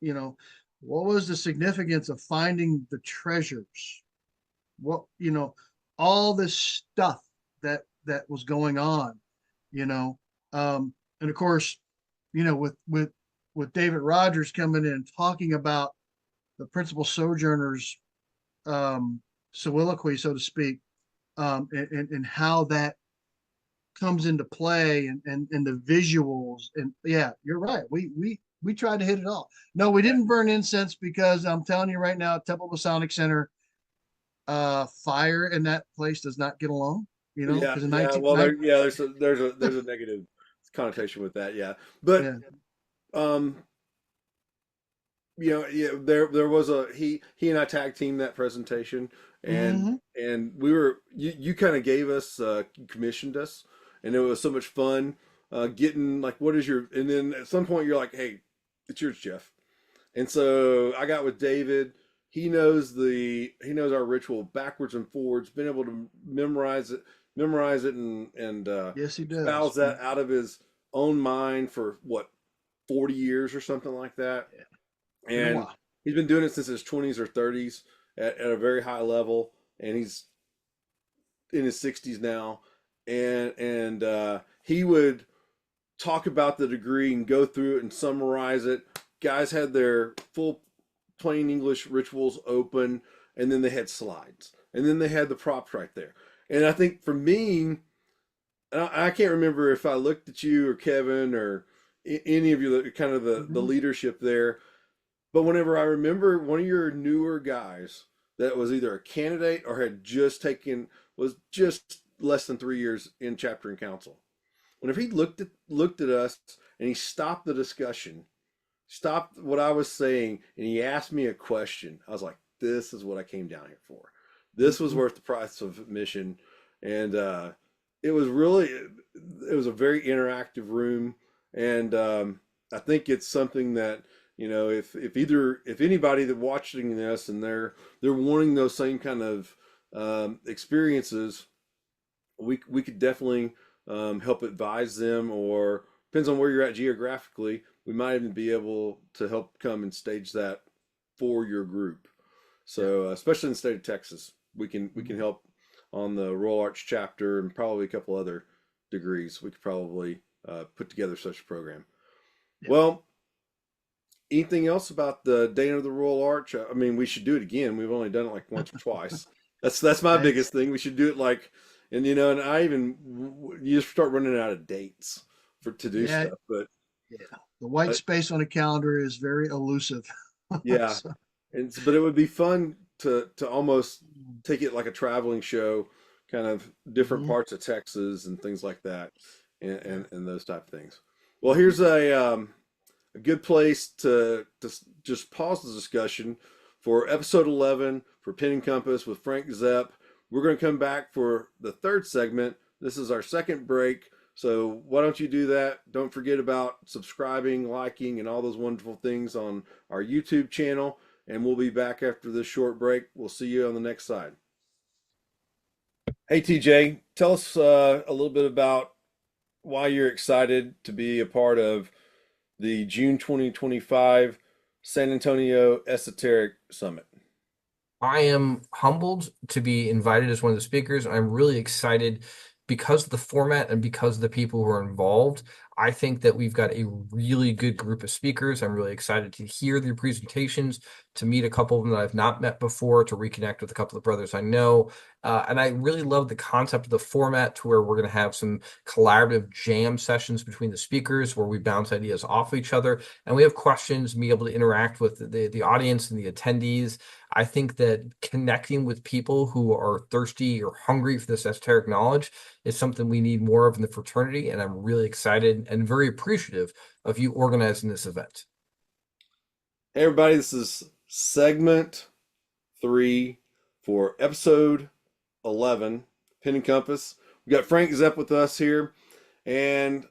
You know, what was the significance of finding the treasures? What, all this stuff that was going on, you know. And of course, with David Rogers coming in and talking about the principal sojourners soliloquy, so to speak, and how that comes into play and the visuals. And yeah, you're right. We tried to hit it all. No, we didn't burn incense because I'm telling you right now, Temple Masonic Center, fire in that place does not get along, Yeah. because in Yeah. 19, Well, there's a negative connotation with that. Yeah. But, yeah. um, yeah, there was he and I tag teamed that presentation, and Mm-hmm. you kind of gave us you commissioned us, and it was so much fun getting like what is your, and then at some point you're like, hey, it's yours, Jeff. And so I got with David. He knows our ritual backwards and forwards. Been able to memorize it, and Yes, he espouse does. that out of his own mind for what 40 years or something like that. Yeah, been a And while. he's been doing it since his 20s or 30s at a very high level, and he's in his 60s now. And he would talk about the degree and go through it and summarize it. Guys had their full plain English rituals open, and then they had slides, and then they had the props right there. And I think for me, I can't remember if I looked at you or Kevin or any of you, kind of the Mhm. leadership there. But whenever I remember one of your newer guys that was either a candidate or had just taken was just less than 3 years in chapter and council. Whenever he looked at us and he stopped the discussion, stopped what I was saying, and he asked me a question, I was like, "This is what I came down here for. This was Mhm. worth the price of admission." And it was really, it was a very interactive room, and I think it's something that if anybody that watching this and they're wanting those same kind of experiences, we could definitely help advise them, or depends on where you're at geographically. We might even be able to help come and stage that for your group. Yeah. So especially in the state of Texas, we can Mhm. help on the Royal Arch chapter and probably a couple other degrees. We could probably put together such a program. Yeah. Well, anything else about the Day of the Royal Arch? I mean, we should do it again. We've only done it like once or twice. That's my Hey, biggest thing. We should do it like, and I even you just start running out of dates for to do yeah, stuff. But yeah. The white uh, space on a calendar is very elusive. yeah, So, but it would be fun to almost take it like a traveling show, kind of different mhm. parts of Texas and things like that, and Yeah. and those type of things. Well, here's a good place to just pause the discussion for episode 11 for Pen and Compass with Frank Zepp. We're going to come back for the third segment. This is our second break. So why don't you do that? Don't forget about subscribing, liking, and all those wonderful things on our YouTube channel. And we'll be back after this short break. We'll see you on the next side. Hey, TJ, tell us a little bit about why you're excited to be a part of the June 2025 San Antonio Esoteric Summit. I am humbled to be invited as one of the speakers. I'm really excited because of the format and because of the people who are involved. I think that we've got a really good group of speakers. I'm really excited to hear their presentations, to meet a couple of them that I've not met before, to reconnect with a couple of brothers I know. And I really love the concept of the format to where we're going to have some collaborative jam sessions between the speakers where we bounce ideas off each other and we have questions, be able to interact with the audience and the attendees. I think that connecting with people who are thirsty or hungry for this esoteric knowledge is something we need more of in the fraternity. And I'm really excited and very appreciative of you organizing this event. Hey, everybody, this is segment 3 for episode 11, Pen and Compass. We got Frank Zepp with us here, and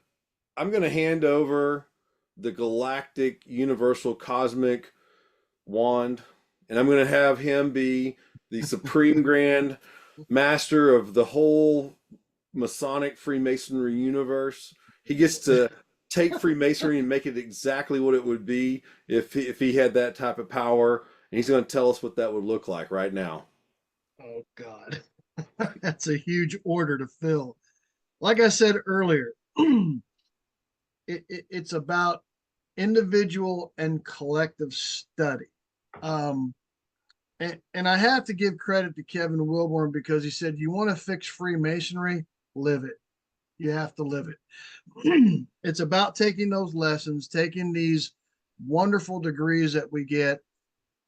I'm going to hand over the galactic, universal, cosmic wand, and I'm going to have him be the supreme grand master of the whole Masonic Freemasonry universe. He gets to take Freemasonry and make it exactly what it would be if he had that type of power. And he's going to tell us what that would look like right now. Oh God, that's a huge order to fill. Like I said earlier, it's about individual and collective study. Um, and I have to give credit to Kevin Wilborn because he said, "You want to fix Freemasonry? Live it. You have to live it." It's about taking those lessons, taking these wonderful degrees that we get.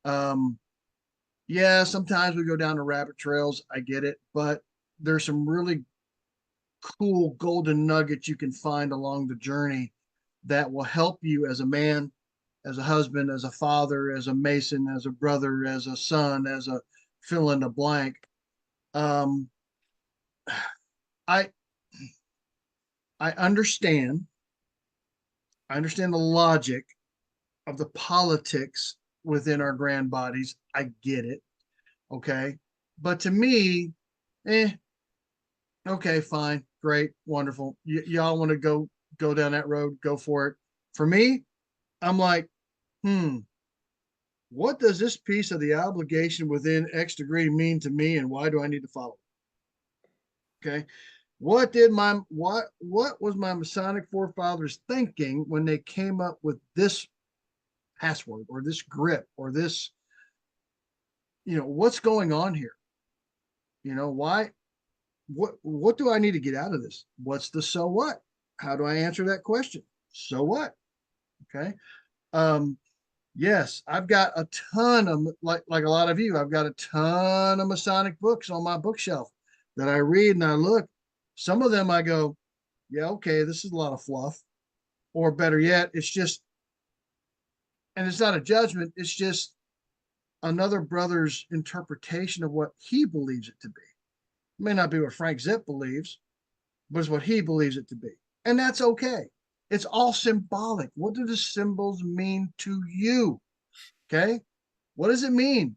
Um, yeah, sometimes we go down the rabbit trails. I get it, but there's some really cool golden nuggets you can find along the journey that will help you as a man, as a husband, as a father, as a mason, as a brother, as a son, as a fill in the blank. Um, I I understand. I understand the logic of the politics within our grand bodies. I get it. Okay. But to me, eh, okay, fine, great, wonderful. Y'all want to go down that road, go for it. For me, I'm like, hmm, what does this piece of the obligation within X degree mean to me, and why do I need to follow it? Okay. What was my Masonic forefathers thinking when they came up with this password or this grip or this, what's going on here? Why what do I need to get out of this? What's the so what? How do I answer that question? So what? Okay. Um, yes, I've got a ton of, like a lot of you, I've got a ton of Masonic books on my bookshelf that I read and I look. Some of them I go, yeah, okay, this is a lot of fluff. Or better yet, it's just, and it's not a judgment, it's just another brother's interpretation of what he believes it to be. It may not be what Frank Zepp believes, but it's what he believes it to be. And that's okay. It's all symbolic. What do the symbols mean to you? Okay. What does it mean?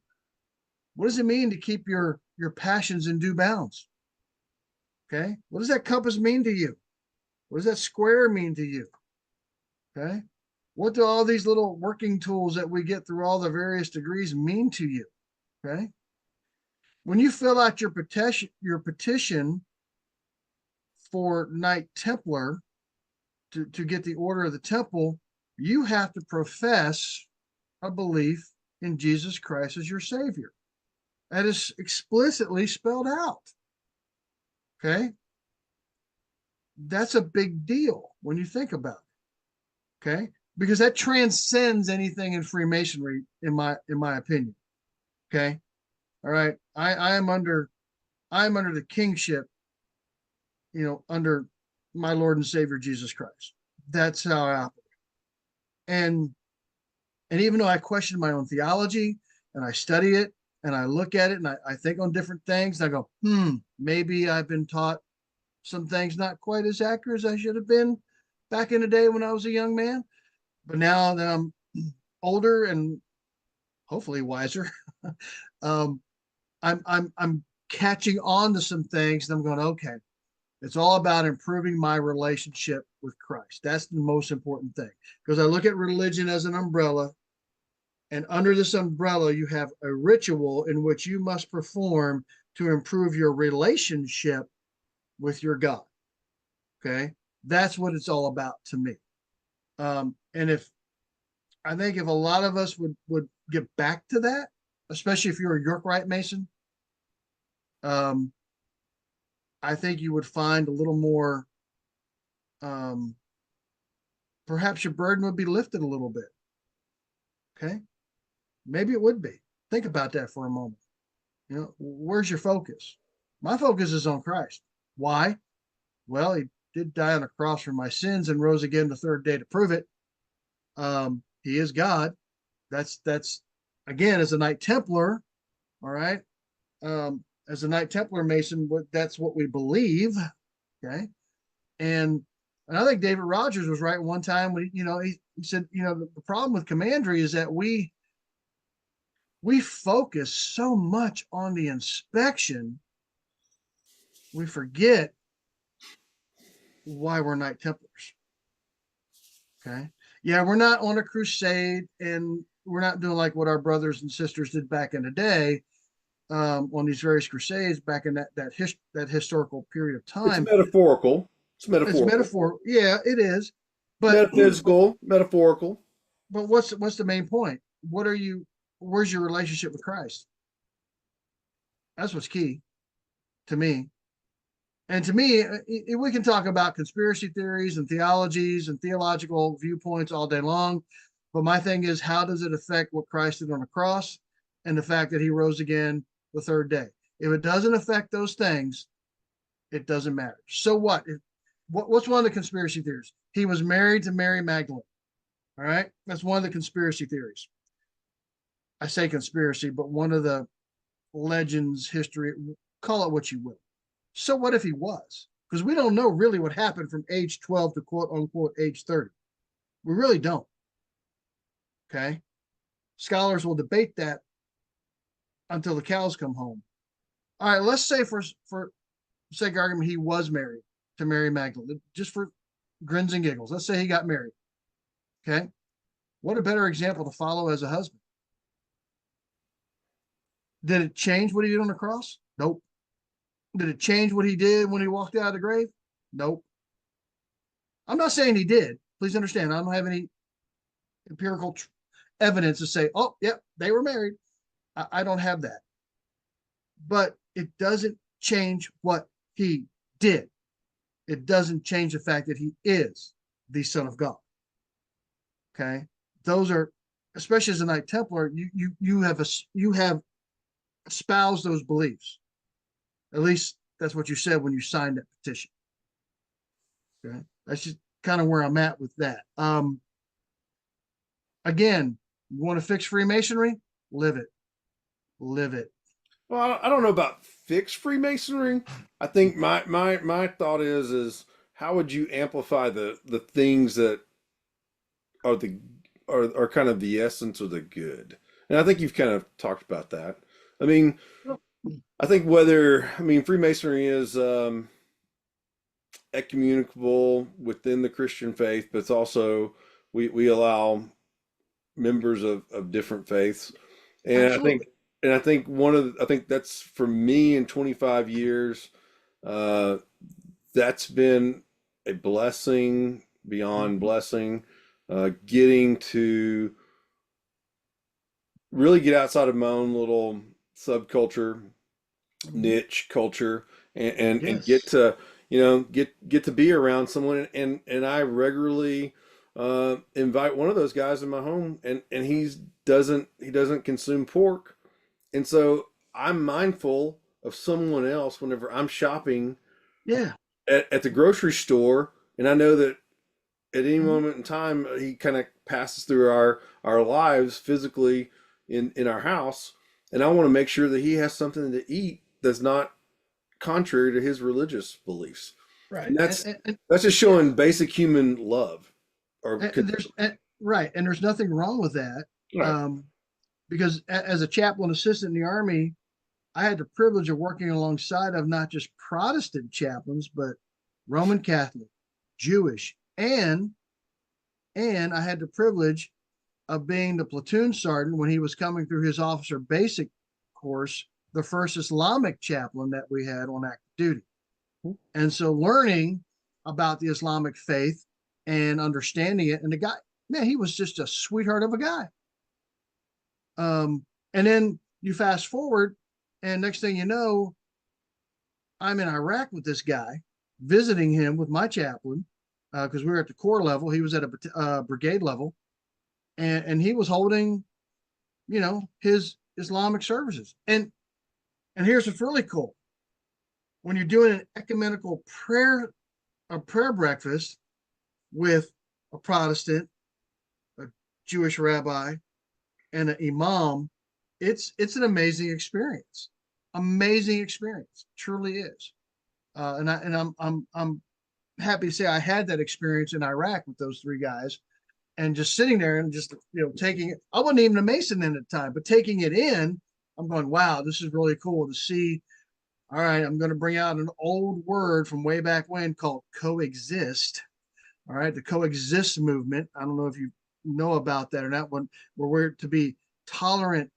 What does it mean to keep your passions in due bounds? Okay. What does that compass mean to you? What does that square mean to you? Okay. What do all these little working tools that we get through all the various degrees mean to you? Okay. When you fill out your petition for Knight Templar to get the order of the temple, you have to profess a belief in Jesus Christ as your Savior. That is explicitly spelled out. Okay. That's a big deal when you think about it. Okay. Because that transcends anything in Freemasonry, in my opinion. Okay. All right. I am under the kingship, under my Lord and Savior Jesus Christ. That's how I operate. And even though I question my own theology and I study it and I look at it and I think on different things, and I go, maybe I've been taught some things not quite as accurate as I should have been back in the day when I was a young man. But now that I'm older and hopefully wiser, um, I'm catching on to some things, and I'm going, okay, it's all about improving my relationship with Christ. That's the most important thing, because I look at religion as an umbrella, and under this umbrella, you have a ritual in which you must perform to improve your relationship with your God. Okay. That's what it's all about to me. And I think if a lot of us would get back to that, especially if you're a York Rite Mason, um, I think you would find a little more, um, perhaps your burden would be lifted a little bit. Okay. Maybe it would be. Think about that for a moment. Where's your focus? My focus is on Christ. Why? Well, he did die on a cross for my sins and rose again the third day to prove it. He is God. That's again, as a Knight Templar, all right. As a Knight Templar Mason, that's what we believe. Okay. And I think David Rogers was right one time when he said, the problem with commandery is that we focus so much on the inspection, we forget why we're Knight Templars. Okay. Yeah, we're not on a crusade, and we're not doing like what our brothers and sisters did back in the day, on these various crusades back in that historical period of It's time. metaphorical. It's It's metaphorical. metaphor. Yeah, it is. But Metaphysical, metaphorical. but what's the main point? Where's your relationship with Christ? That's what's key to me. And to me, we can talk about conspiracy theories and theologies and theological viewpoints all day long. But my thing is, how does it affect what Christ did on the cross and the fact that he rose again the third day? If it doesn't affect those things, it doesn't matter. So what? What's one of the conspiracy theories? He was married to Mary Magdalene. All right. That's one of the conspiracy theories. I say conspiracy, but one of the legends, history, call it what you will. So what if he was? Because we don't know really what happened from age 12 to quote unquote age 30. We really don't. Okay. Scholars will debate that until the cows come home. All right. Let's say for sake of argument, he was married to Mary Magdalene, just for grins and giggles. Let's say he got married. Okay. What a better example to follow as a husband. Did it change what he did on the cross? Nope. Did it change what he did when he walked out of the grave? Nope. I'm not saying he did. Please understand, I don't have any empirical evidence to say, oh, yep, they were married. I don't have that. But it doesn't change what he did. It doesn't change the fact that he is the Son of God. Okay, those are, especially as a Knight Templar, you have espoused those beliefs. At least that's what you said when you signed that petition. Okay, that's just kind of where I'm at with that. Again, you want to fix Freemasonry? Live it, live it. Well, I don't know about fixed Freemasonry. I think my thought is how would you amplify the things that are the are kind of the essence of the good? And I think you've kind of talked about that. I mean, I think Freemasonry is ecumenical within the Christian faith, but it's also we allow members of different faiths. And Absolutely. I think I think that's for me in 25 years, uh, that's been a blessing beyond blessing. Getting to really get outside of my own little subculture, niche culture, and get Yes. to get to be around someone, and I regularly invite one of those guys in my home, and he doesn't consume pork, and so I'm mindful of someone else whenever I'm shopping Yeah. at the grocery store, and I know that at any Mhm. moment in time he kind of passes through our lives physically in our house, and I want to make sure that he has something to eat that's not contrary to his religious beliefs. Right. And And that's just yeah. showing basic human love or And right. And there's nothing wrong with that. right. Um, because as a chaplain assistant in the Army, I had the privilege of working alongside of not just Protestant chaplains, but Roman Catholic, Jewish, and I had the privilege of being the platoon sergeant when he was coming through his officer basic course, the first Islamic chaplain that we had on active duty. And so learning about the Islamic faith and understanding it, and the guy, man, he was just a sweetheart of a guy. And then you fast forward, and next thing you know, I'm in Iraq with this guy, visiting him with my chaplain, because we were at the corps level. He was at a brigade level, and he was holding, his Islamic services. And here's what's really cool: when you're doing an ecumenical prayer breakfast with a Protestant, a Jewish rabbi, and an imam, it's an amazing experience. Amazing experience, truly is. And I'm happy to say I had that experience in Iraq with those three guys, and just sitting there and just taking it. I wasn't even a Mason in at the time, but taking it in, I'm going, wow, this is really cool to see. All right, I'm going to bring out an old word from way back when called coexist. All right, the coexist movement. I don't know if you know about that or not. Where we're to be tolerant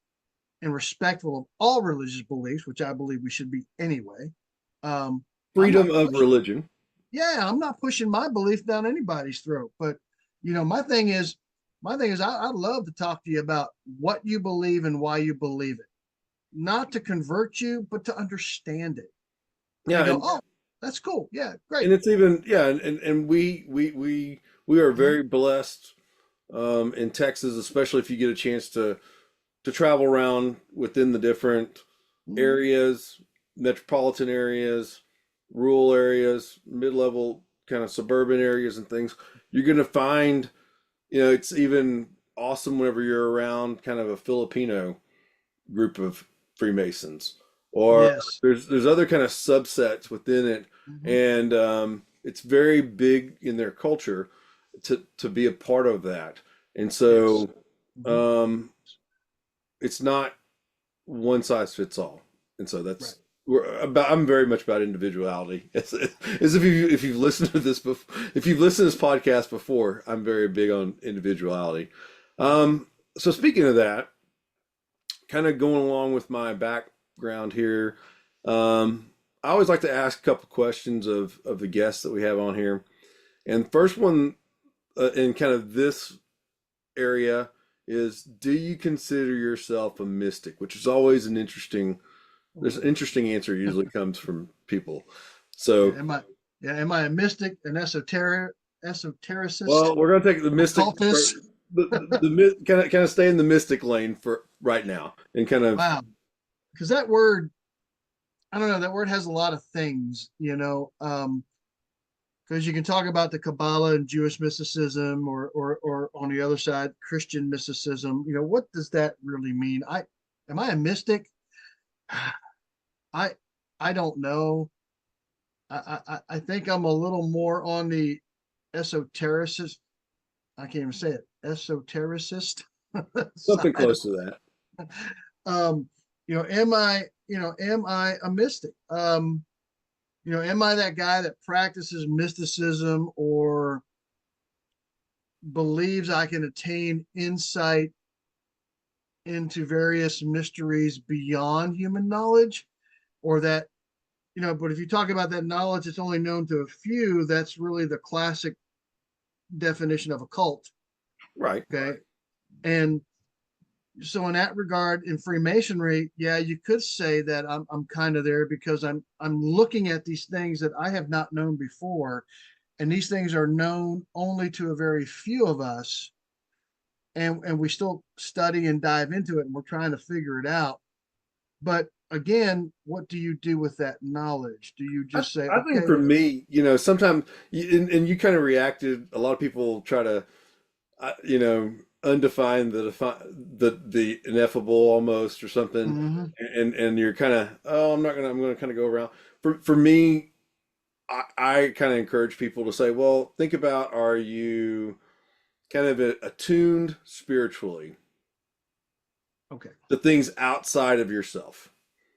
and respectful of all religious beliefs, which I believe we should be anyway. I'm Freedom not of pushing. religion. Yeah, I'm not pushing my belief down anybody's throat. But my thing is, I love to talk to you about what you believe and why you believe it, not to convert you, but to understand it Yeah, and go, oh, that's cool. Yeah, great. and it's even and we are Mhm. very blessed in Texas, especially if you get a chance to travel around within the different Mhm. areas, metropolitan areas, rural areas, mid-level kind of suburban areas and things. You're going to find, it's even awesome whenever you're around kind of a Filipino group of Freemasons, or Yes. there's other kind of subsets within it, Mhm. and it's very big in their culture to be a part of that, and Yes. so Mhm. um, it's not one size fits all, and so Right. I'm very much about individuality. As if you've listened to this before, if you've listened to this podcast before, I'm very big on individuality. Um, so speaking of that, kind of going along with my background here, I always like to ask a couple questions of the guests that we have on here. And first one in kind of this area is, do you consider yourself a mystic? Which is always there's an interesting answer usually comes from people. Yeah. So, Am I a mystic, an esotericist, well, we're going to take the mystic occultist? kind of stay in the mystic lane for right now, and kind of Wow. Because that word, I don't know, that word has a lot of things, because you can talk about the Kabbalah and Jewish mysticism, or on the other side, Christian mysticism. What does that really mean? Am I a mystic? I I don't know. I think I'm a little more on the esotericist. I can't even say it. Esotericist something side. close to that. Um, am I a mystic? Am I that guy that practices mysticism or believes I can attain insight into various mysteries beyond human knowledge? Or that, but if you talk about that knowledge it's only known to a few, that's really the classic definition of a cult. Right. Okay. And so in that regard, in Freemasonry, yeah, you could say that I'm kind of there, because I'm looking at these things that I have not known before, and these things are known only to a very few of us, and we still study and dive into it, and we're trying to figure it out. But again, what do you do with that knowledge? Do you I, just say, I think for okay? me, sometimes and you kind of reacted. A lot of people try to, undefine the ineffable almost or something, Mhm. and you're kind of, oh, I'm gonna kind of go around. For me, I kind of encourage people to say, well, think about, are you kind of attuned spiritually Okay. to things outside of yourself,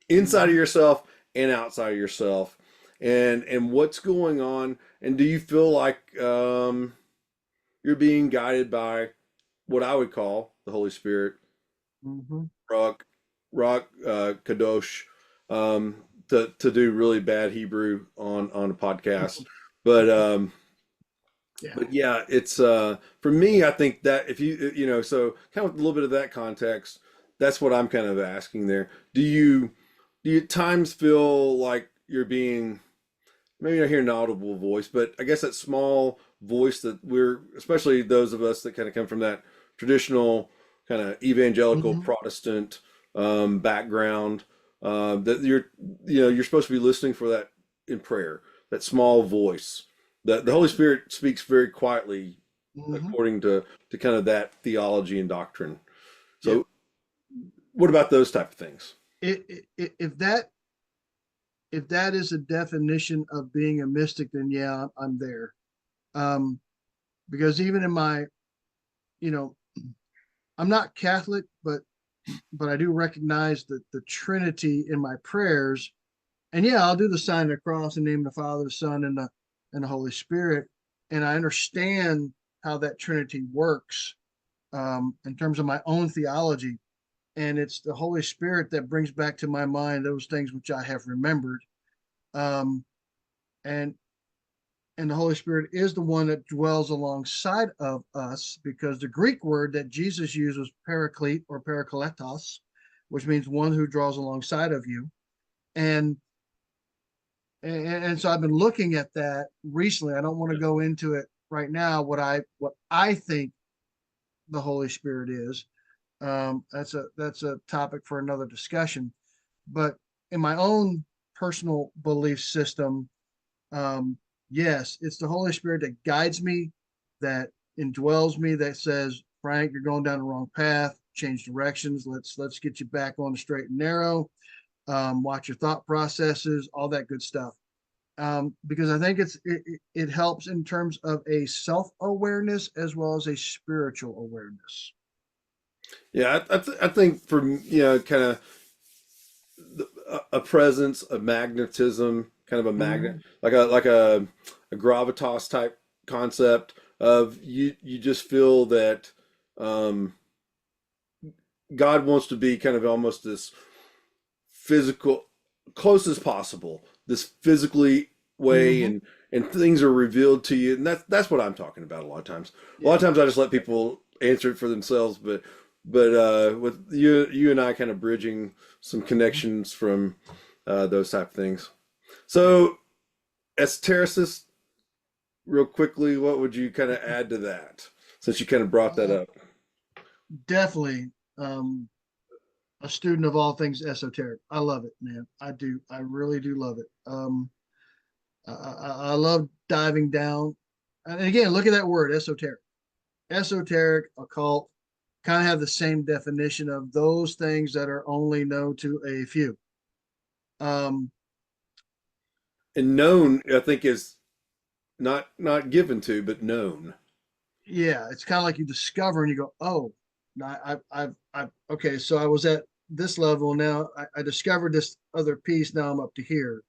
inside of Mhm. yourself and outside of yourself, and what's going on, and do you feel like you're being guided by what I would call the Holy Spirit, Mhm. rock, kadosh, to do really bad Hebrew on a podcast, but Yeah. but yeah, it's for me, I think that if so kind of with a little bit of that context, that's what I'm kind of asking there. Do you at times feel like you're being, maybe not hear an audible voice, but I guess that small voice that we're, especially those of us that kind of come from that traditional kind of evangelical Mhm. Protestant background, that you're supposed to be listening for that in prayer, that small voice. The Right. Holy Spirit speaks very quietly Mhm. according to kind of that theology and doctrine. Yep. So, what about those type of things? If that is a definition of being a mystic, then yeah, I'm there. Um, because even in my, you know, I'm not Catholic, but I do recognize that the Trinity in my prayers. And yeah, I'll do the sign of the cross in the name of the Father, the Son, and the Holy Spirit. And I understand how that Trinity works, in terms of my own theology. And it's the Holy Spirit that brings back to my mind those things which I have remembered. Um, and and the Holy Spirit is the one that dwells alongside of us, because the Greek word that Jesus used was paraclete or parakletos, which means one who draws alongside of you. And and so I've been looking at that recently. I don't want to go into it right now. What I think the Holy Spirit is. That's a topic for another discussion. But in my own personal belief system, um, yes, it's the Holy Spirit that guides me, that indwells me, that says, Frank, you're going down the wrong path. Change directions. Let's get you back on the straight and narrow. Watch your thought processes, all that good stuff. Because I think it helps in terms of a self awareness as well as a spiritual awareness. Yeah, I think for kind of a presence, a magnetism, kind of a magnet, Mhm. like a gravitas type concept of you just feel that um, God wants to be kind of almost this physical, close as possible, this physically way, Mhm. and things are revealed to you, and that's what I'm talking about a lot of times. A lot Yeah. of times I just let people answer it for themselves, but with you and I kind of bridging some connections from those type of things. So, as terrorists, real quickly, what would you kind of add to that? since you kind of brought that Uh, up. Definitely a student of all things esoteric. I love it, man. I do. I really do love it. I love diving down. And again, look at that word, esoteric. Esoteric, occult, kind of have the same definition of those things that are only known to a few. Um, And known, I think, is not given to, but known. yeah, it's kind of like you discover and you go, oh, okay, so I was at this level now. I discovered this other piece. Now I'm up to here.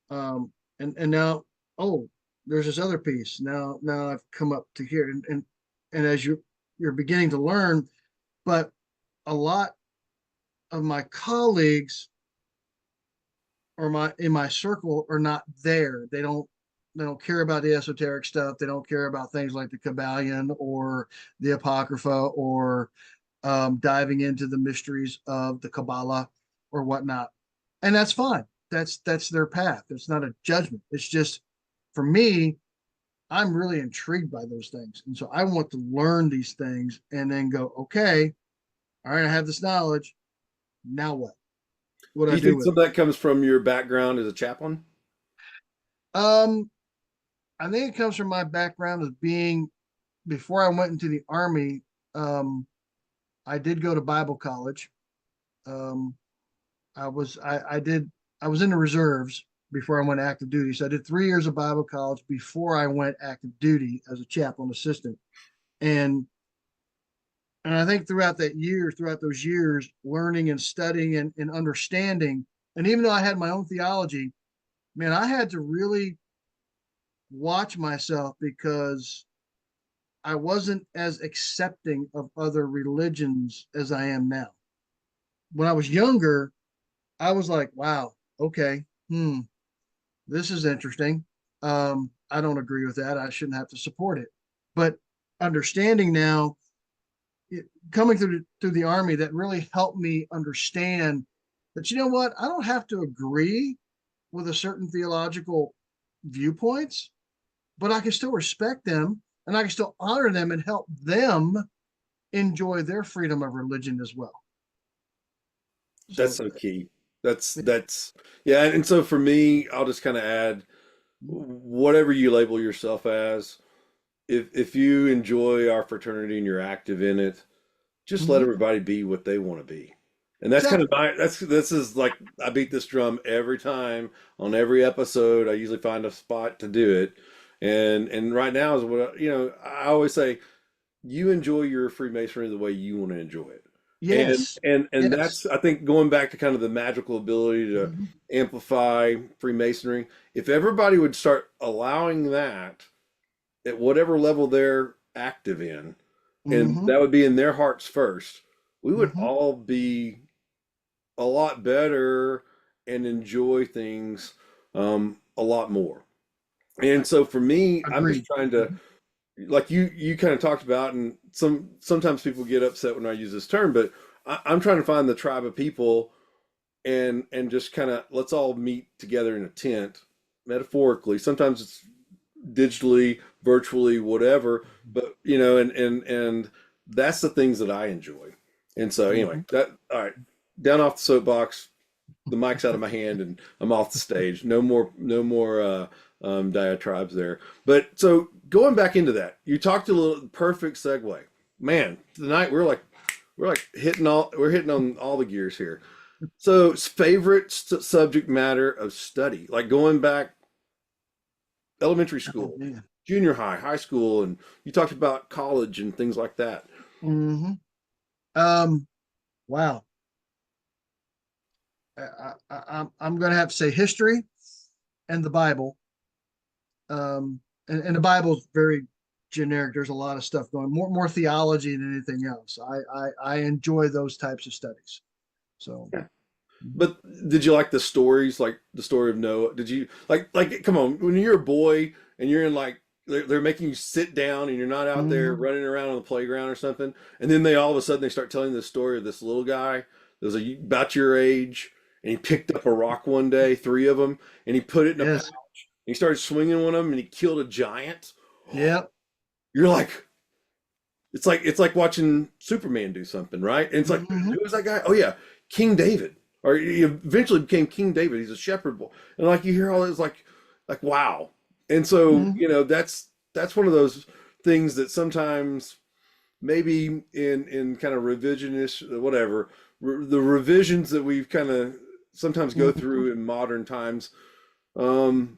And now, oh, there's this other piece. Now I've come up to here, and as you're beginning to learn, but a lot of my colleagues or my in my circle are not there. They don't care about the esoteric stuff. They don't care about things like the Kabbalion or the Apocrypha or diving into the mysteries of the Kabbalah or whatnot. And that's fine. That's their path. It's not a judgment. It's just for me, I'm really intrigued by those things. And so I want to learn these things and then go, okay, all right, I have this knowledge. Now what? What do Do I you do think with some of that comes from your background as a chaplain? it? I think it comes from my background of being before I went into the army. Um, I did go to Bible college. Um, I was in the reserves before I went active duty. So I did 3 years of Bible college before I went active duty as a chaplain assistant. And and I think throughout those years, learning and studying and understanding, and even though I had my own theology, man, I had to really watch myself because I wasn't as accepting of other religions as I am now. When I was younger, I was like, wow, okay, this is interesting. I don't agree with that. I shouldn't have to support it. But understanding now, coming through the army, that really helped me understand that you know what, I don't have to agree with a certain theological viewpoints, but I can still respect them and I can still honor them and help them enjoy their freedom of religion as well. That's So, so key. That's yeah, and so for me, I'll just kind of add whatever you label yourself as. If you enjoy our fraternity and you're active in it, just let mhm, everybody be what they want to be. And that's kind of exactly. my this is like I beat this drum every time on every episode. I usually find a spot to do it. And right now is what I always say, you enjoy your Freemasonry the way you want to enjoy it. And Yes. and Yes. that's I think going back to kind of the magical ability to Mhm, amplify Freemasonry. If everybody would start allowing that at whatever level they're active in, and mhm, that would be in their hearts first, we would mhm. all be a lot better and enjoy things a lot more. And so for me, I'm just Agreed. trying to, Mhm, like you kind of talked about, and sometimes people get upset when I use this term, but I'm trying to find the tribe of people and just kind of let's all meet together in a tent, metaphorically. Sometimes it's digitally, virtually, whatever. But and that's the things that I enjoy. And so anyway, mhm. that all right, down off the soapbox, the mic's out of my hand, and I'm off the stage. No more diatribes there. But so going back into that, you talked a little perfect segue. Man, tonight we're hitting on all the gears here. So, favorite subject matter of study, like going back elementary Oh school, man. junior high, high school, and you talked about college and things like that. Hmm. Um. Wow. I'm going to have to say history and the Bible. And the Bible's very generic. There's a lot of stuff going more theology than anything else. I enjoy those types of studies. So Yeah. But did you like the stories, like the story of Noah? Did you come on, when you're a boy and you're in like they're making you sit down and you're not out there mhm. running around on the playground or something, and then they all of a sudden they start telling the story of this little guy that was about your age, and he picked up a rock one day, three of them, and he put it in a pouch. Yes. He started swinging one of them and he killed a giant. Yep. You're like, it's like watching Superman do something, right? And it's like, Mhm. who is that guy? Oh yeah, King David. Or he eventually became King David. He's a shepherd boy, and like you hear all this, like wow. And so Mhm. that's one of those things that sometimes maybe in kind of revisionist whatever the revisions that we've kind of sometimes go Mhm. through in modern times. And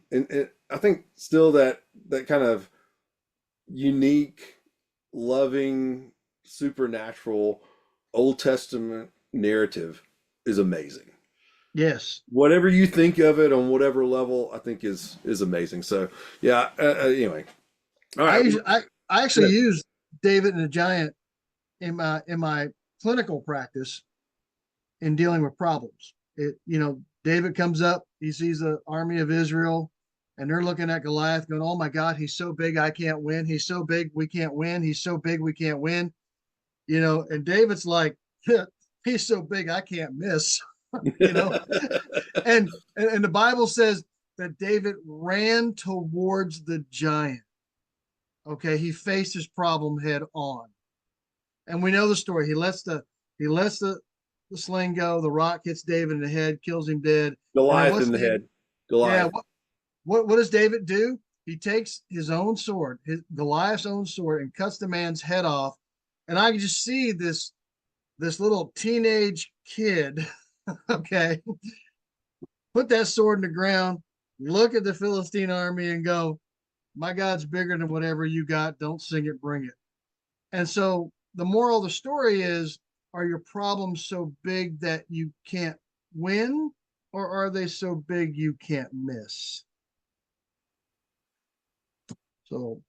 I think still that kind of unique, loving, supernatural Old Testament narrative is amazing. Yes. Whatever you think of it on whatever level, I think is amazing. So yeah. Anyway, all I right. usually, I actually Good. use David and the Giant in my clinical practice in dealing with problems. David comes up, he sees the army of Israel, and they're looking at Goliath, going, "Oh my God, he's so big, I can't win. He's so big, we can't win. He's so big, we can't win." And David's like, "He's so big, I can't miss." you know, and the Bible says that David ran towards the giant. Okay, he faced his problem head on, and we know the story. He lets the sling go. The rock hits David in the head, kills him dead. And then Goliath what's in the David? head. Yeah, Goliath. what does David do? He takes his own sword, his Goliath's own sword, and cuts the man's head off. And I can just see this little teenage kid, okay, put that sword in the ground, look at the Philistine army, and go, "My God's bigger than whatever you got. Don't sing it, bring it." And so the moral of the story is, are your problems so big that you can't win, or are they so big you can't miss? So,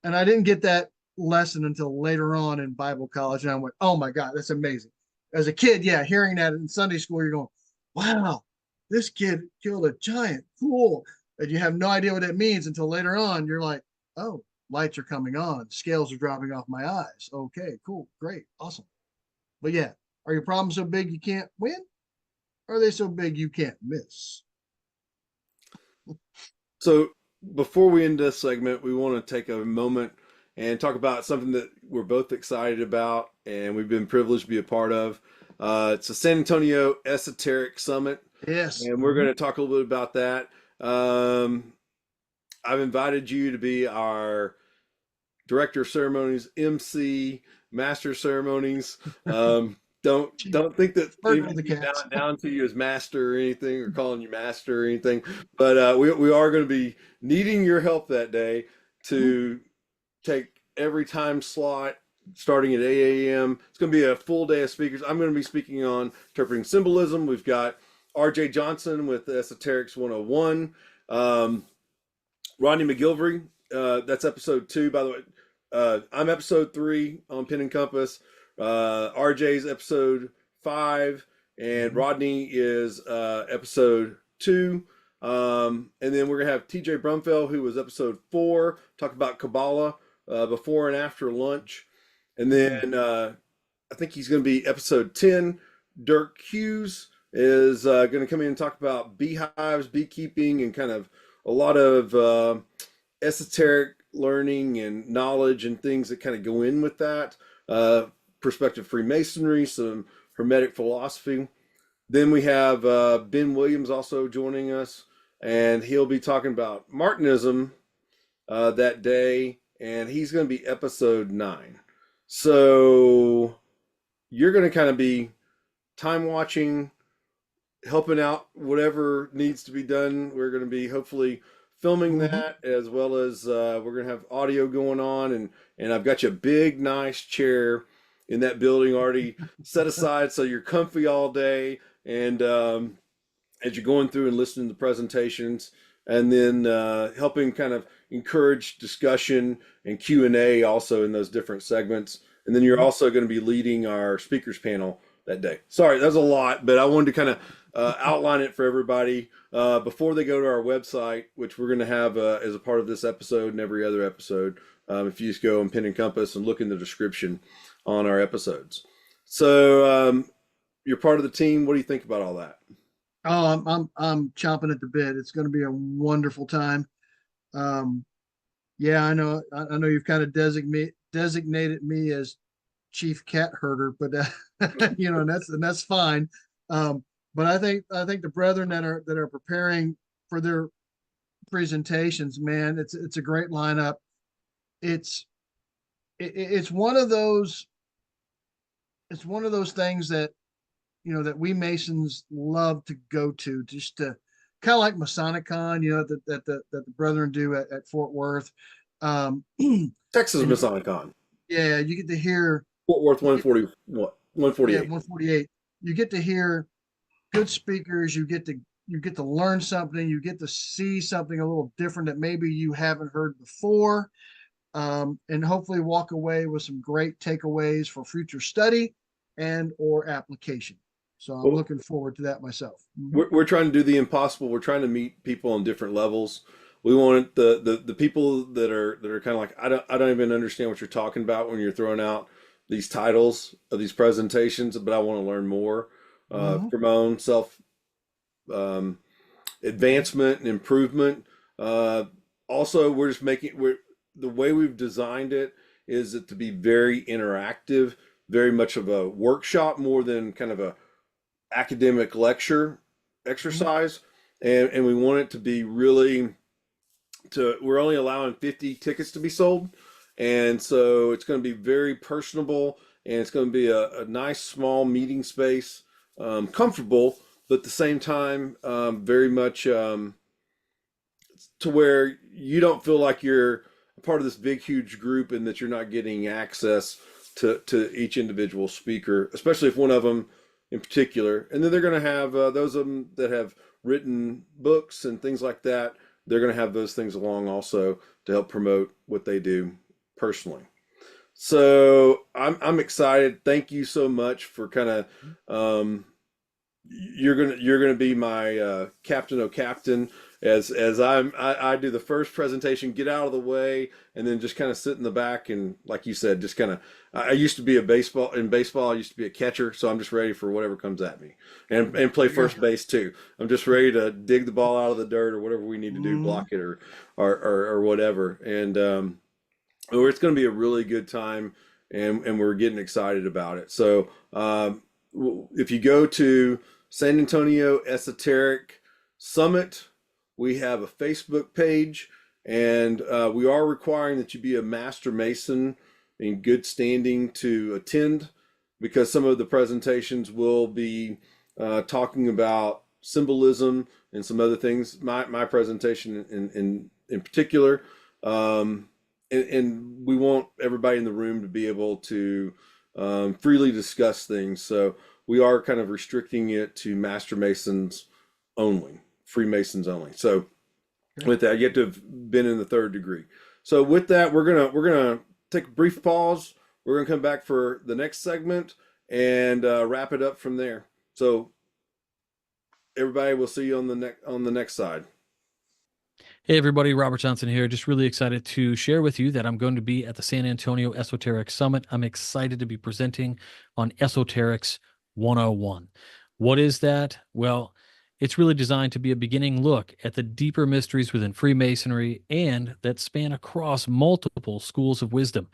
and I didn't get that lesson until later on in Bible college. And I went, "Oh my God, that's amazing." As a kid, yeah, hearing that in Sunday school, you're going, "Wow, this kid killed a giant. Cool." And you have no idea what that means until later on. You're like, "Oh, lights are coming on. Scales are dropping off my eyes. Okay, cool, great, awesome." But yeah, are your problems so big you can't win? Or are they so big you can't miss? So before we end this segment, we want to take a moment and talk about something that we're both excited about and we've been privileged to be a part of. It's the San Antonio Esoteric Summit, Yes. and we're going Mhm. to talk a little bit about that. Um, I've invited you to be our director of ceremonies, MC, master of ceremonies. Don't think that Flirting with the anybody's cats. down to you as master or anything, or calling you master or anything. But we are going to be needing your help that day to take every time slot starting at 8 a.m. It's going to be a full day of speakers. I'm going to be speaking on interpreting symbolism. We've got R.J. Johnson with Esoterics 101. Rodney McGilvery, that's episode 2, by the way. I'm episode 3 on Pin and Compass. RJ's episode 5, and Mhm. Rodney is episode 2. And then we're gonna have TJ Brumfeld, who was episode 4, talk about Kabbalah before and after lunch. And Mhm. then I think he's gonna be episode 10. Dirk Hughes is gonna come in and talk about beehives, beekeeping, and kind of a lot of esoteric learning and knowledge and things that kind of go in with that. Perspective Freemasonry, some Hermetic philosophy. Then we have Ben Williams also joining us, and he'll be talking about Martinism that day, and he's going to be episode 9. So you're going to kind of be time watching, helping out whatever needs to be done. We're going to be hopefully filming Mhm. that, as well as we're going to have audio going on, and I've got you a big nice chair in that building already set aside so you're comfy all day, and as you're going through and listening to the presentations, and then helping kind of encourage discussion and Q&A also in those different segments. And then you're Mhm. also going to be leading our speakers panel that day. Sorry, that's a lot, but I wanted to kind of outline it for everybody before they go to our website, which we're going to have as a part of this episode and every other episode. If you just go on Pin and Compass and look in the description on our episodes. So you're part of the team. What do you think about all that? Oh, I'm chomping at the bit. It's going to be a wonderful time. Um, yeah, I know. I know you've kind of designated me as chief cat herder, but and that's fine. But I think the brethren that are preparing for their presentations, man, it's a great lineup. It's it's one of those things that that we Masons love to go to, just to kind of like MasonicCon, that the brethren do at Fort Worth. And Texas MasonicCon, yeah, you get to hear Fort Worth you get 140, what, yeah 148. 148. You get to hear good speakers. You get to learn something. You get to see something a little different that maybe you haven't heard before, and hopefully walk away with some great takeaways for future study and or application. So I'm Well, looking forward to that myself. we're trying to do the impossible. We're trying to meet people on different levels. We want the people that are kind of like, I don't even understand what you're talking about when you're throwing out these titles of these presentations, but I want to learn more Mhm. for my own self um, advancement and improvement. Also, we're just making we're the way we've designed it is it to be very interactive, very much of a workshop more than kind of a academic lecture Mhm. exercise. And we want it to be really to we're only allowing 50 tickets to be sold, and so it's going to be very personable, and it's going to be a nice small meeting space, comfortable, but at the same time very much to where you don't feel like you're a part of this big huge group and that you're not getting access to each individual speaker, especially if one of them in particular. And then they're going to have those of them that have written books and things like that. They're going to have those things along also to help promote what they do personally. So I'm excited. Thank you so much for kind of you're gonna be my captain o' captain as I do the first presentation, get out of the way, and then just kind of sit in the back and, like you said, just kind of. I used to be in baseball. I used to be a catcher, so I'm just ready for whatever comes at me, and play There you go. first base too. I'm just ready to dig the ball out of the dirt or whatever we need to do, Mhm. block it or whatever, and it's going to be a really good time, and we're getting excited about it. So if you go to San Antonio Esoteric Summit, we have a Facebook page, and we are requiring that you be a Master Mason in good standing to attend, because some of the presentations will be talking about symbolism and some other things. My presentation in particular. And we want everybody in the room to be able to freely discuss things. So we are kind of restricting it to Master Masons only, Freemasons only. So Okay. with that, you have to have been in the third degree. So with that, we're gonna take a brief pause. We're gonna come back for the next segment and wrap it up from there. So everybody, we'll see you on the next side. Hey everybody, Robert Johnson here. Just really excited to share with you that I'm going to be at the San Antonio Esoteric Summit. I'm excited to be presenting on Esoterics 101. What is that? Well, it's really designed to be a beginning look at the deeper mysteries within Freemasonry and that span across multiple schools of wisdom.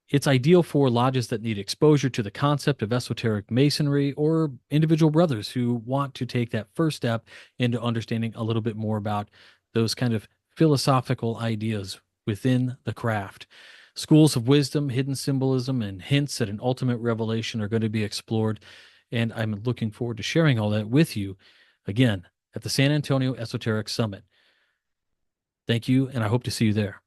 It's ideal for lodges that need exposure to the concept of esoteric masonry or individual brothers who want to take that first step into understanding a little bit more about those kind of philosophical ideas within the craft. Schools of wisdom, hidden symbolism, and hints at an ultimate revelation are going to be explored. And I'm looking forward to sharing all that with you again at the San Antonio Esoteric Summit. Thank you, and I hope to see you there.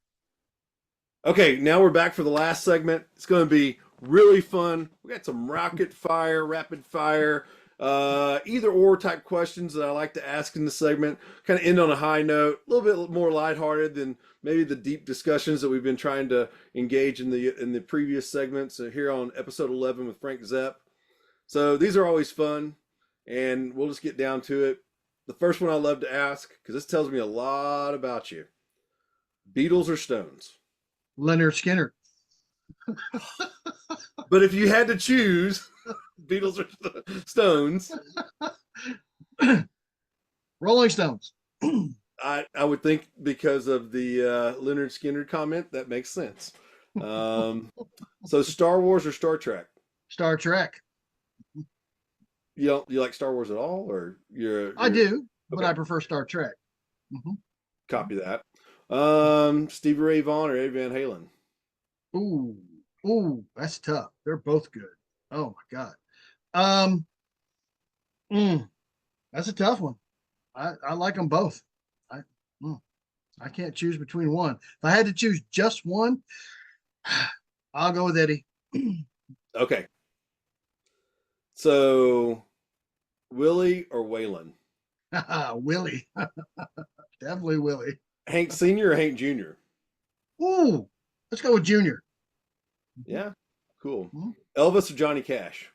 Okay, now we're back for the last segment. It's going to be really fun. We got some rapid fire, either or type questions that I like to ask in the segment. Kind of end on a high note, a little bit more lighthearted than maybe the deep discussions that we've been trying to engage in the previous segments here on episode 11 with Frank Zepp. So these are always fun, and we'll just get down to it. The first one I love to ask, because this tells me a lot about you: Beatles or Stones? Leonard Skinner. But if you had to choose Beatles or Stones, Rolling Stones. I would think because of the Leonard Skinner comment, that makes sense. Um, so Star Wars or Star Trek? Star Trek. You like Star Wars at all, or I you're do, but okay? I prefer Star Trek. Mhm. Copy that. Stevie Ray Vaughan or Eddie Van Halen? Ooh, ooh, that's tough. They're both good. Oh my God. Um, mm, that's a tough one. I like them both. I mm, I can't choose between one. If I had to choose just one, I'll go with Eddie. Okay. So Willie or Waylon? Willie, definitely Willie. Hank Sr. or Hank Jr.? Ooh, let's go with Junior. Yeah, cool. Mhm. Elvis or Johnny Cash?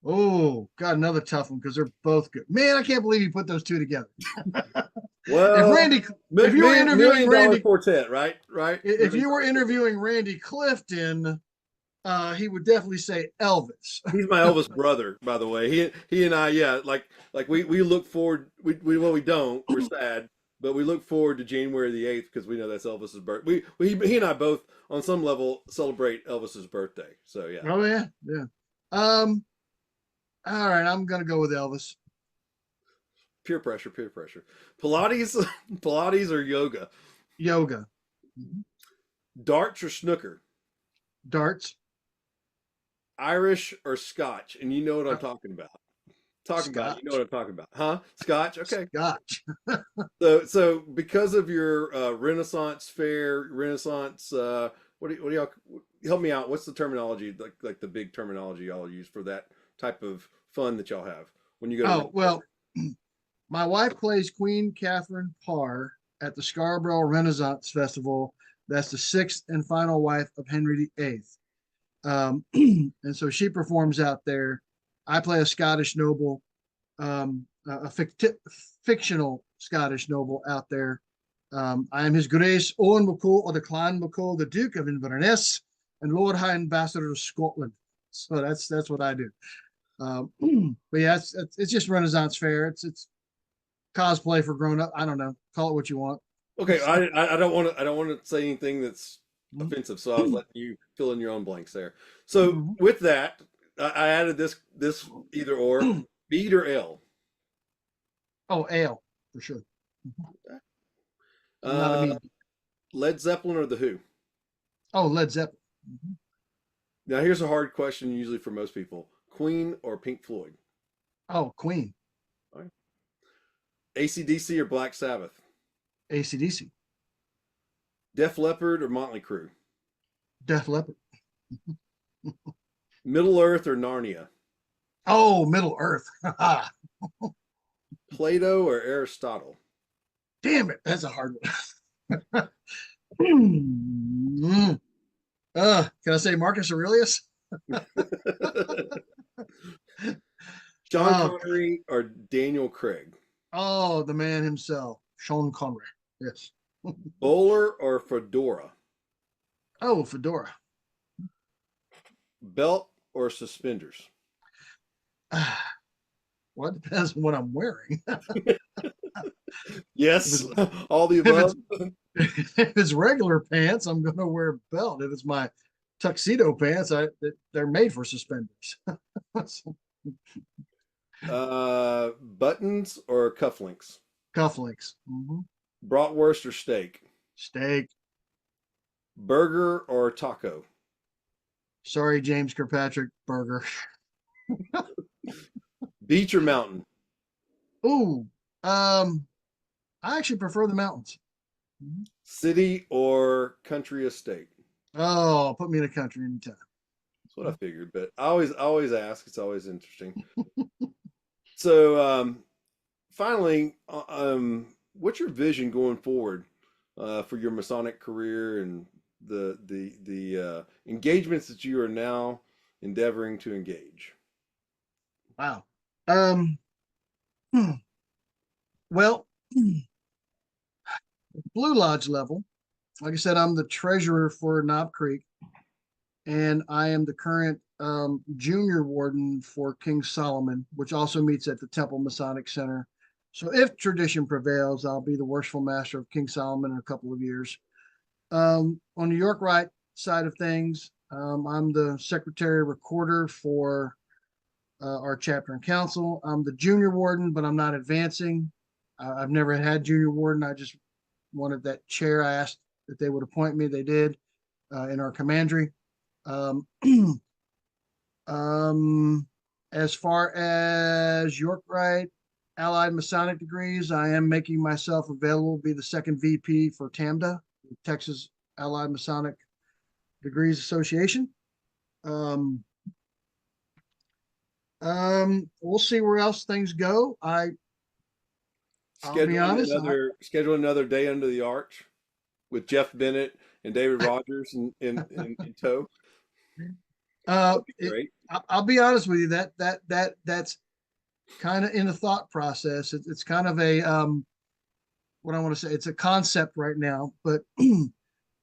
Oh, got another tough one because they're both good. Man, I can't believe you put those two together. If Well, Randy, if you were interviewing million dollar Randy, quartet, right? Right. if Million you were dollar quartet. interviewing Randy Clifton, he would definitely say Elvis. He's my Elvis brother, by the way. He and I, yeah, like we look forward. We well, we don't. We're sad, but we look forward to January the 8th because we know that's Elvis's birthday. He and I both on some level celebrate Elvis's birthday. So yeah, Oh yeah, yeah. Um, all right, I'm gonna go with Elvis. peer pressure, peer pressure. Pilates, Pilates or yoga, Yoga. Mhm. darts or snooker, Darts. Irish or Scotch, and you know what I'm Uh, talking about. Talking about, you know what Scotch. I'm talking about, huh? Scotch, okay. Scotch. So because of your Renaissance fair, Renaissance, what do y'all help me out? What's the terminology like the big terminology y'all use for that type of fun that y'all have when you go to Oh well, my wife plays Queen Catherine Parr at the Scarborough Renaissance Festival. That's the sixth and final wife of Henry VIII. And so she performs out there. I play a Scottish noble, fictional Scottish noble out there. I am His Grace Owen McCall of the Clan McCall, the Duke of Inverness, and Lord High Ambassador of Scotland. So that's what I do. But yeah, it's just Renaissance fair. It's cosplay for grown up. I don't know. Call it what you want. okay, I don't want to say anything that's offensive, so I was letting you fill in your own blanks there. So with that, I added this either or bead or L. Oh, ale for sure. I'm not a Uh, meat. Led Zeppelin or the Who? Oh, Led Zeppelin. Mhm. Now here's a hard question usually for most people: Queen or Pink Floyd? Oh, Queen. All right. AC/DC or Black Sabbath? AC/DC. Def Leppard or Motley Crue? Def Leppard. Middle Earth or Narnia? Oh, Middle Earth. Plato or Aristotle? Damn it. That's a hard one. Mm. Can I say Marcus Aurelius? Sean Oh, Connery or Daniel Craig? oh, the man himself, Sean Connery. Yes. Bowler or Fedora? Oh, Fedora. Belt or suspenders? Well, it depends on what I'm wearing. Yes, all the If above. it's if it's regular pants, I'm gonna wear a belt. If it's my tuxedo pants, they're made for suspenders. Buttons or cufflinks? Cufflinks. Mhm. Bratwurst or steak? Steak. Burger or taco? Sorry, James Kirkpatrick. Burger. Beach or mountain? Ooh. I actually prefer the mountains. Mhm. City or country estate? Oh, put me in a country anytime. That's what I figured, but I always ask. It's always interesting. So, finally, what's your vision going forward for your Masonic career and the engagements that you are now endeavoring to engage? Wow. Um. hmm, Well, Blue Lodge level. Like I said, I'm the treasurer for Knob Creek, and I am the current junior warden for King Solomon, which also meets at the Temple Masonic Center. So if tradition prevails, I'll be the worshipful master of King Solomon in a couple of years. On New York Rite side of things. I'm the secretary recorder for our chapter and council. I'm the junior warden, but I'm not advancing. I've never had junior warden. I just wanted that chair. I asked that they would appoint me. They did in our commandery. Um, as far as York-Rite Allied Masonic degrees, I am making myself available to be the second VP for TAMDA, Texas Allied Masonic Degrees Association. We'll see where else things go. I'll be honest. Schedule another day under the arch with Jeff Bennett and David Rogers in tow. Great. I'll be honest with you. That's kind of in the thought process. It's kind of a what I want to say. It's a concept right now, but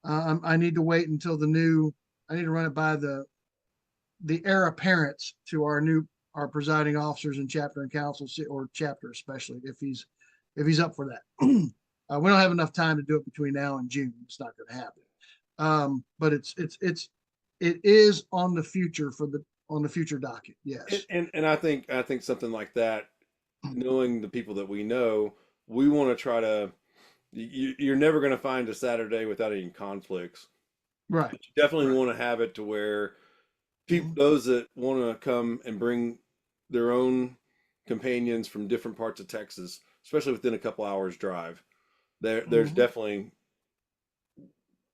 I need to wait until I need to run it by the heir apparents to our presiding officers in chapter and council, or chapter especially, if he's up for that. We don't have enough time to do it between now and June. It's not going to happen. But it is on the future on the future docket. Yes. And I think something like that, knowing the people that we know, we want to try to. You're never going to find a Saturday without any conflicts. Right. But you definitely want to have it to where people, those that want to come and bring their own companions from different parts of Texas, especially within a couple hours drive, there's definitely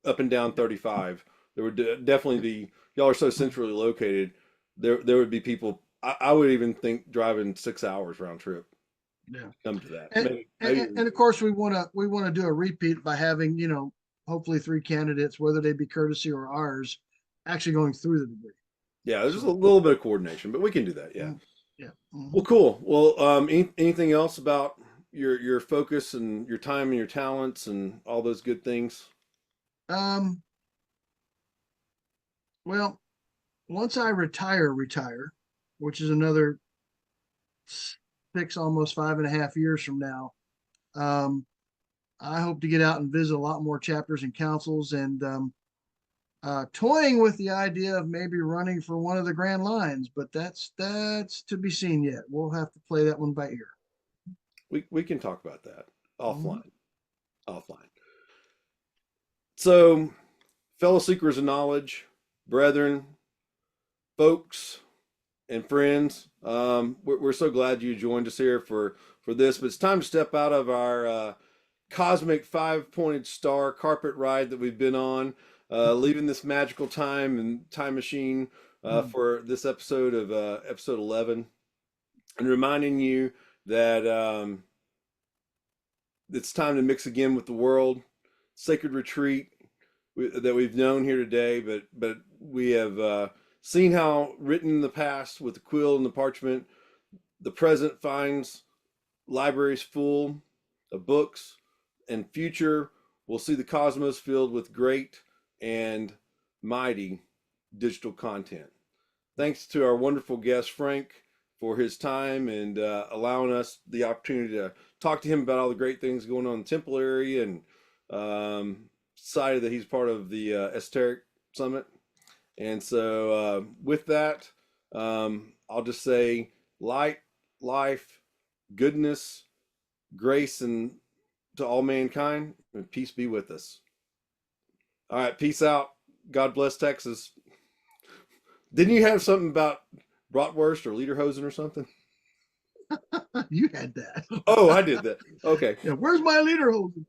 up and down 35. There would definitely be, y'all are so centrally located. There would be people. I would even think driving 6 hours round trip. Yeah. Come to that. And of course we want to do a repeat by having, hopefully 3 candidates, whether they be courtesy or ours, actually going through the degree. Yeah, there's just a little bit of coordination, but we can do that. Yeah. Yeah. Well, cool. Well, anything else about your focus and your time and your talents and all those good things? Well, once I retire, which is another 6, almost 5.5 years from now, I hope to get out and visit a lot more chapters and councils, and toying with the idea of maybe running for one of the Grand Lines, but that's to be seen yet. We'll have to play that one by ear. We can talk about that offline. Offline. So, fellow seekers of knowledge, brethren, folks, and friends, we're so glad you joined us here for this. But it's time to step out of our cosmic 5-pointed star carpet ride that we've been on, leaving this magical time and time machine for this episode of episode 11, and reminding you that it's time to mix again with the world. Sacred retreat that we've known here today, but we have seen how written in the past with the quill and the parchment, the present finds libraries full of books, and future will see the cosmos filled with great and mighty digital content. Thanks to our wonderful guest, Frank, for his time and allowing us the opportunity to talk to him about all the great things going on in the Temple area, and excited that he's part of the Esoteric Summit. And so with that, I'll just say light, life, goodness, grace, and to all mankind, and peace be with us. All right, peace out. God bless Texas. Didn't you have something about bratwurst or lederhosen or something? You had that. Oh, I did that. Okay. Yeah, where's my lederhosen?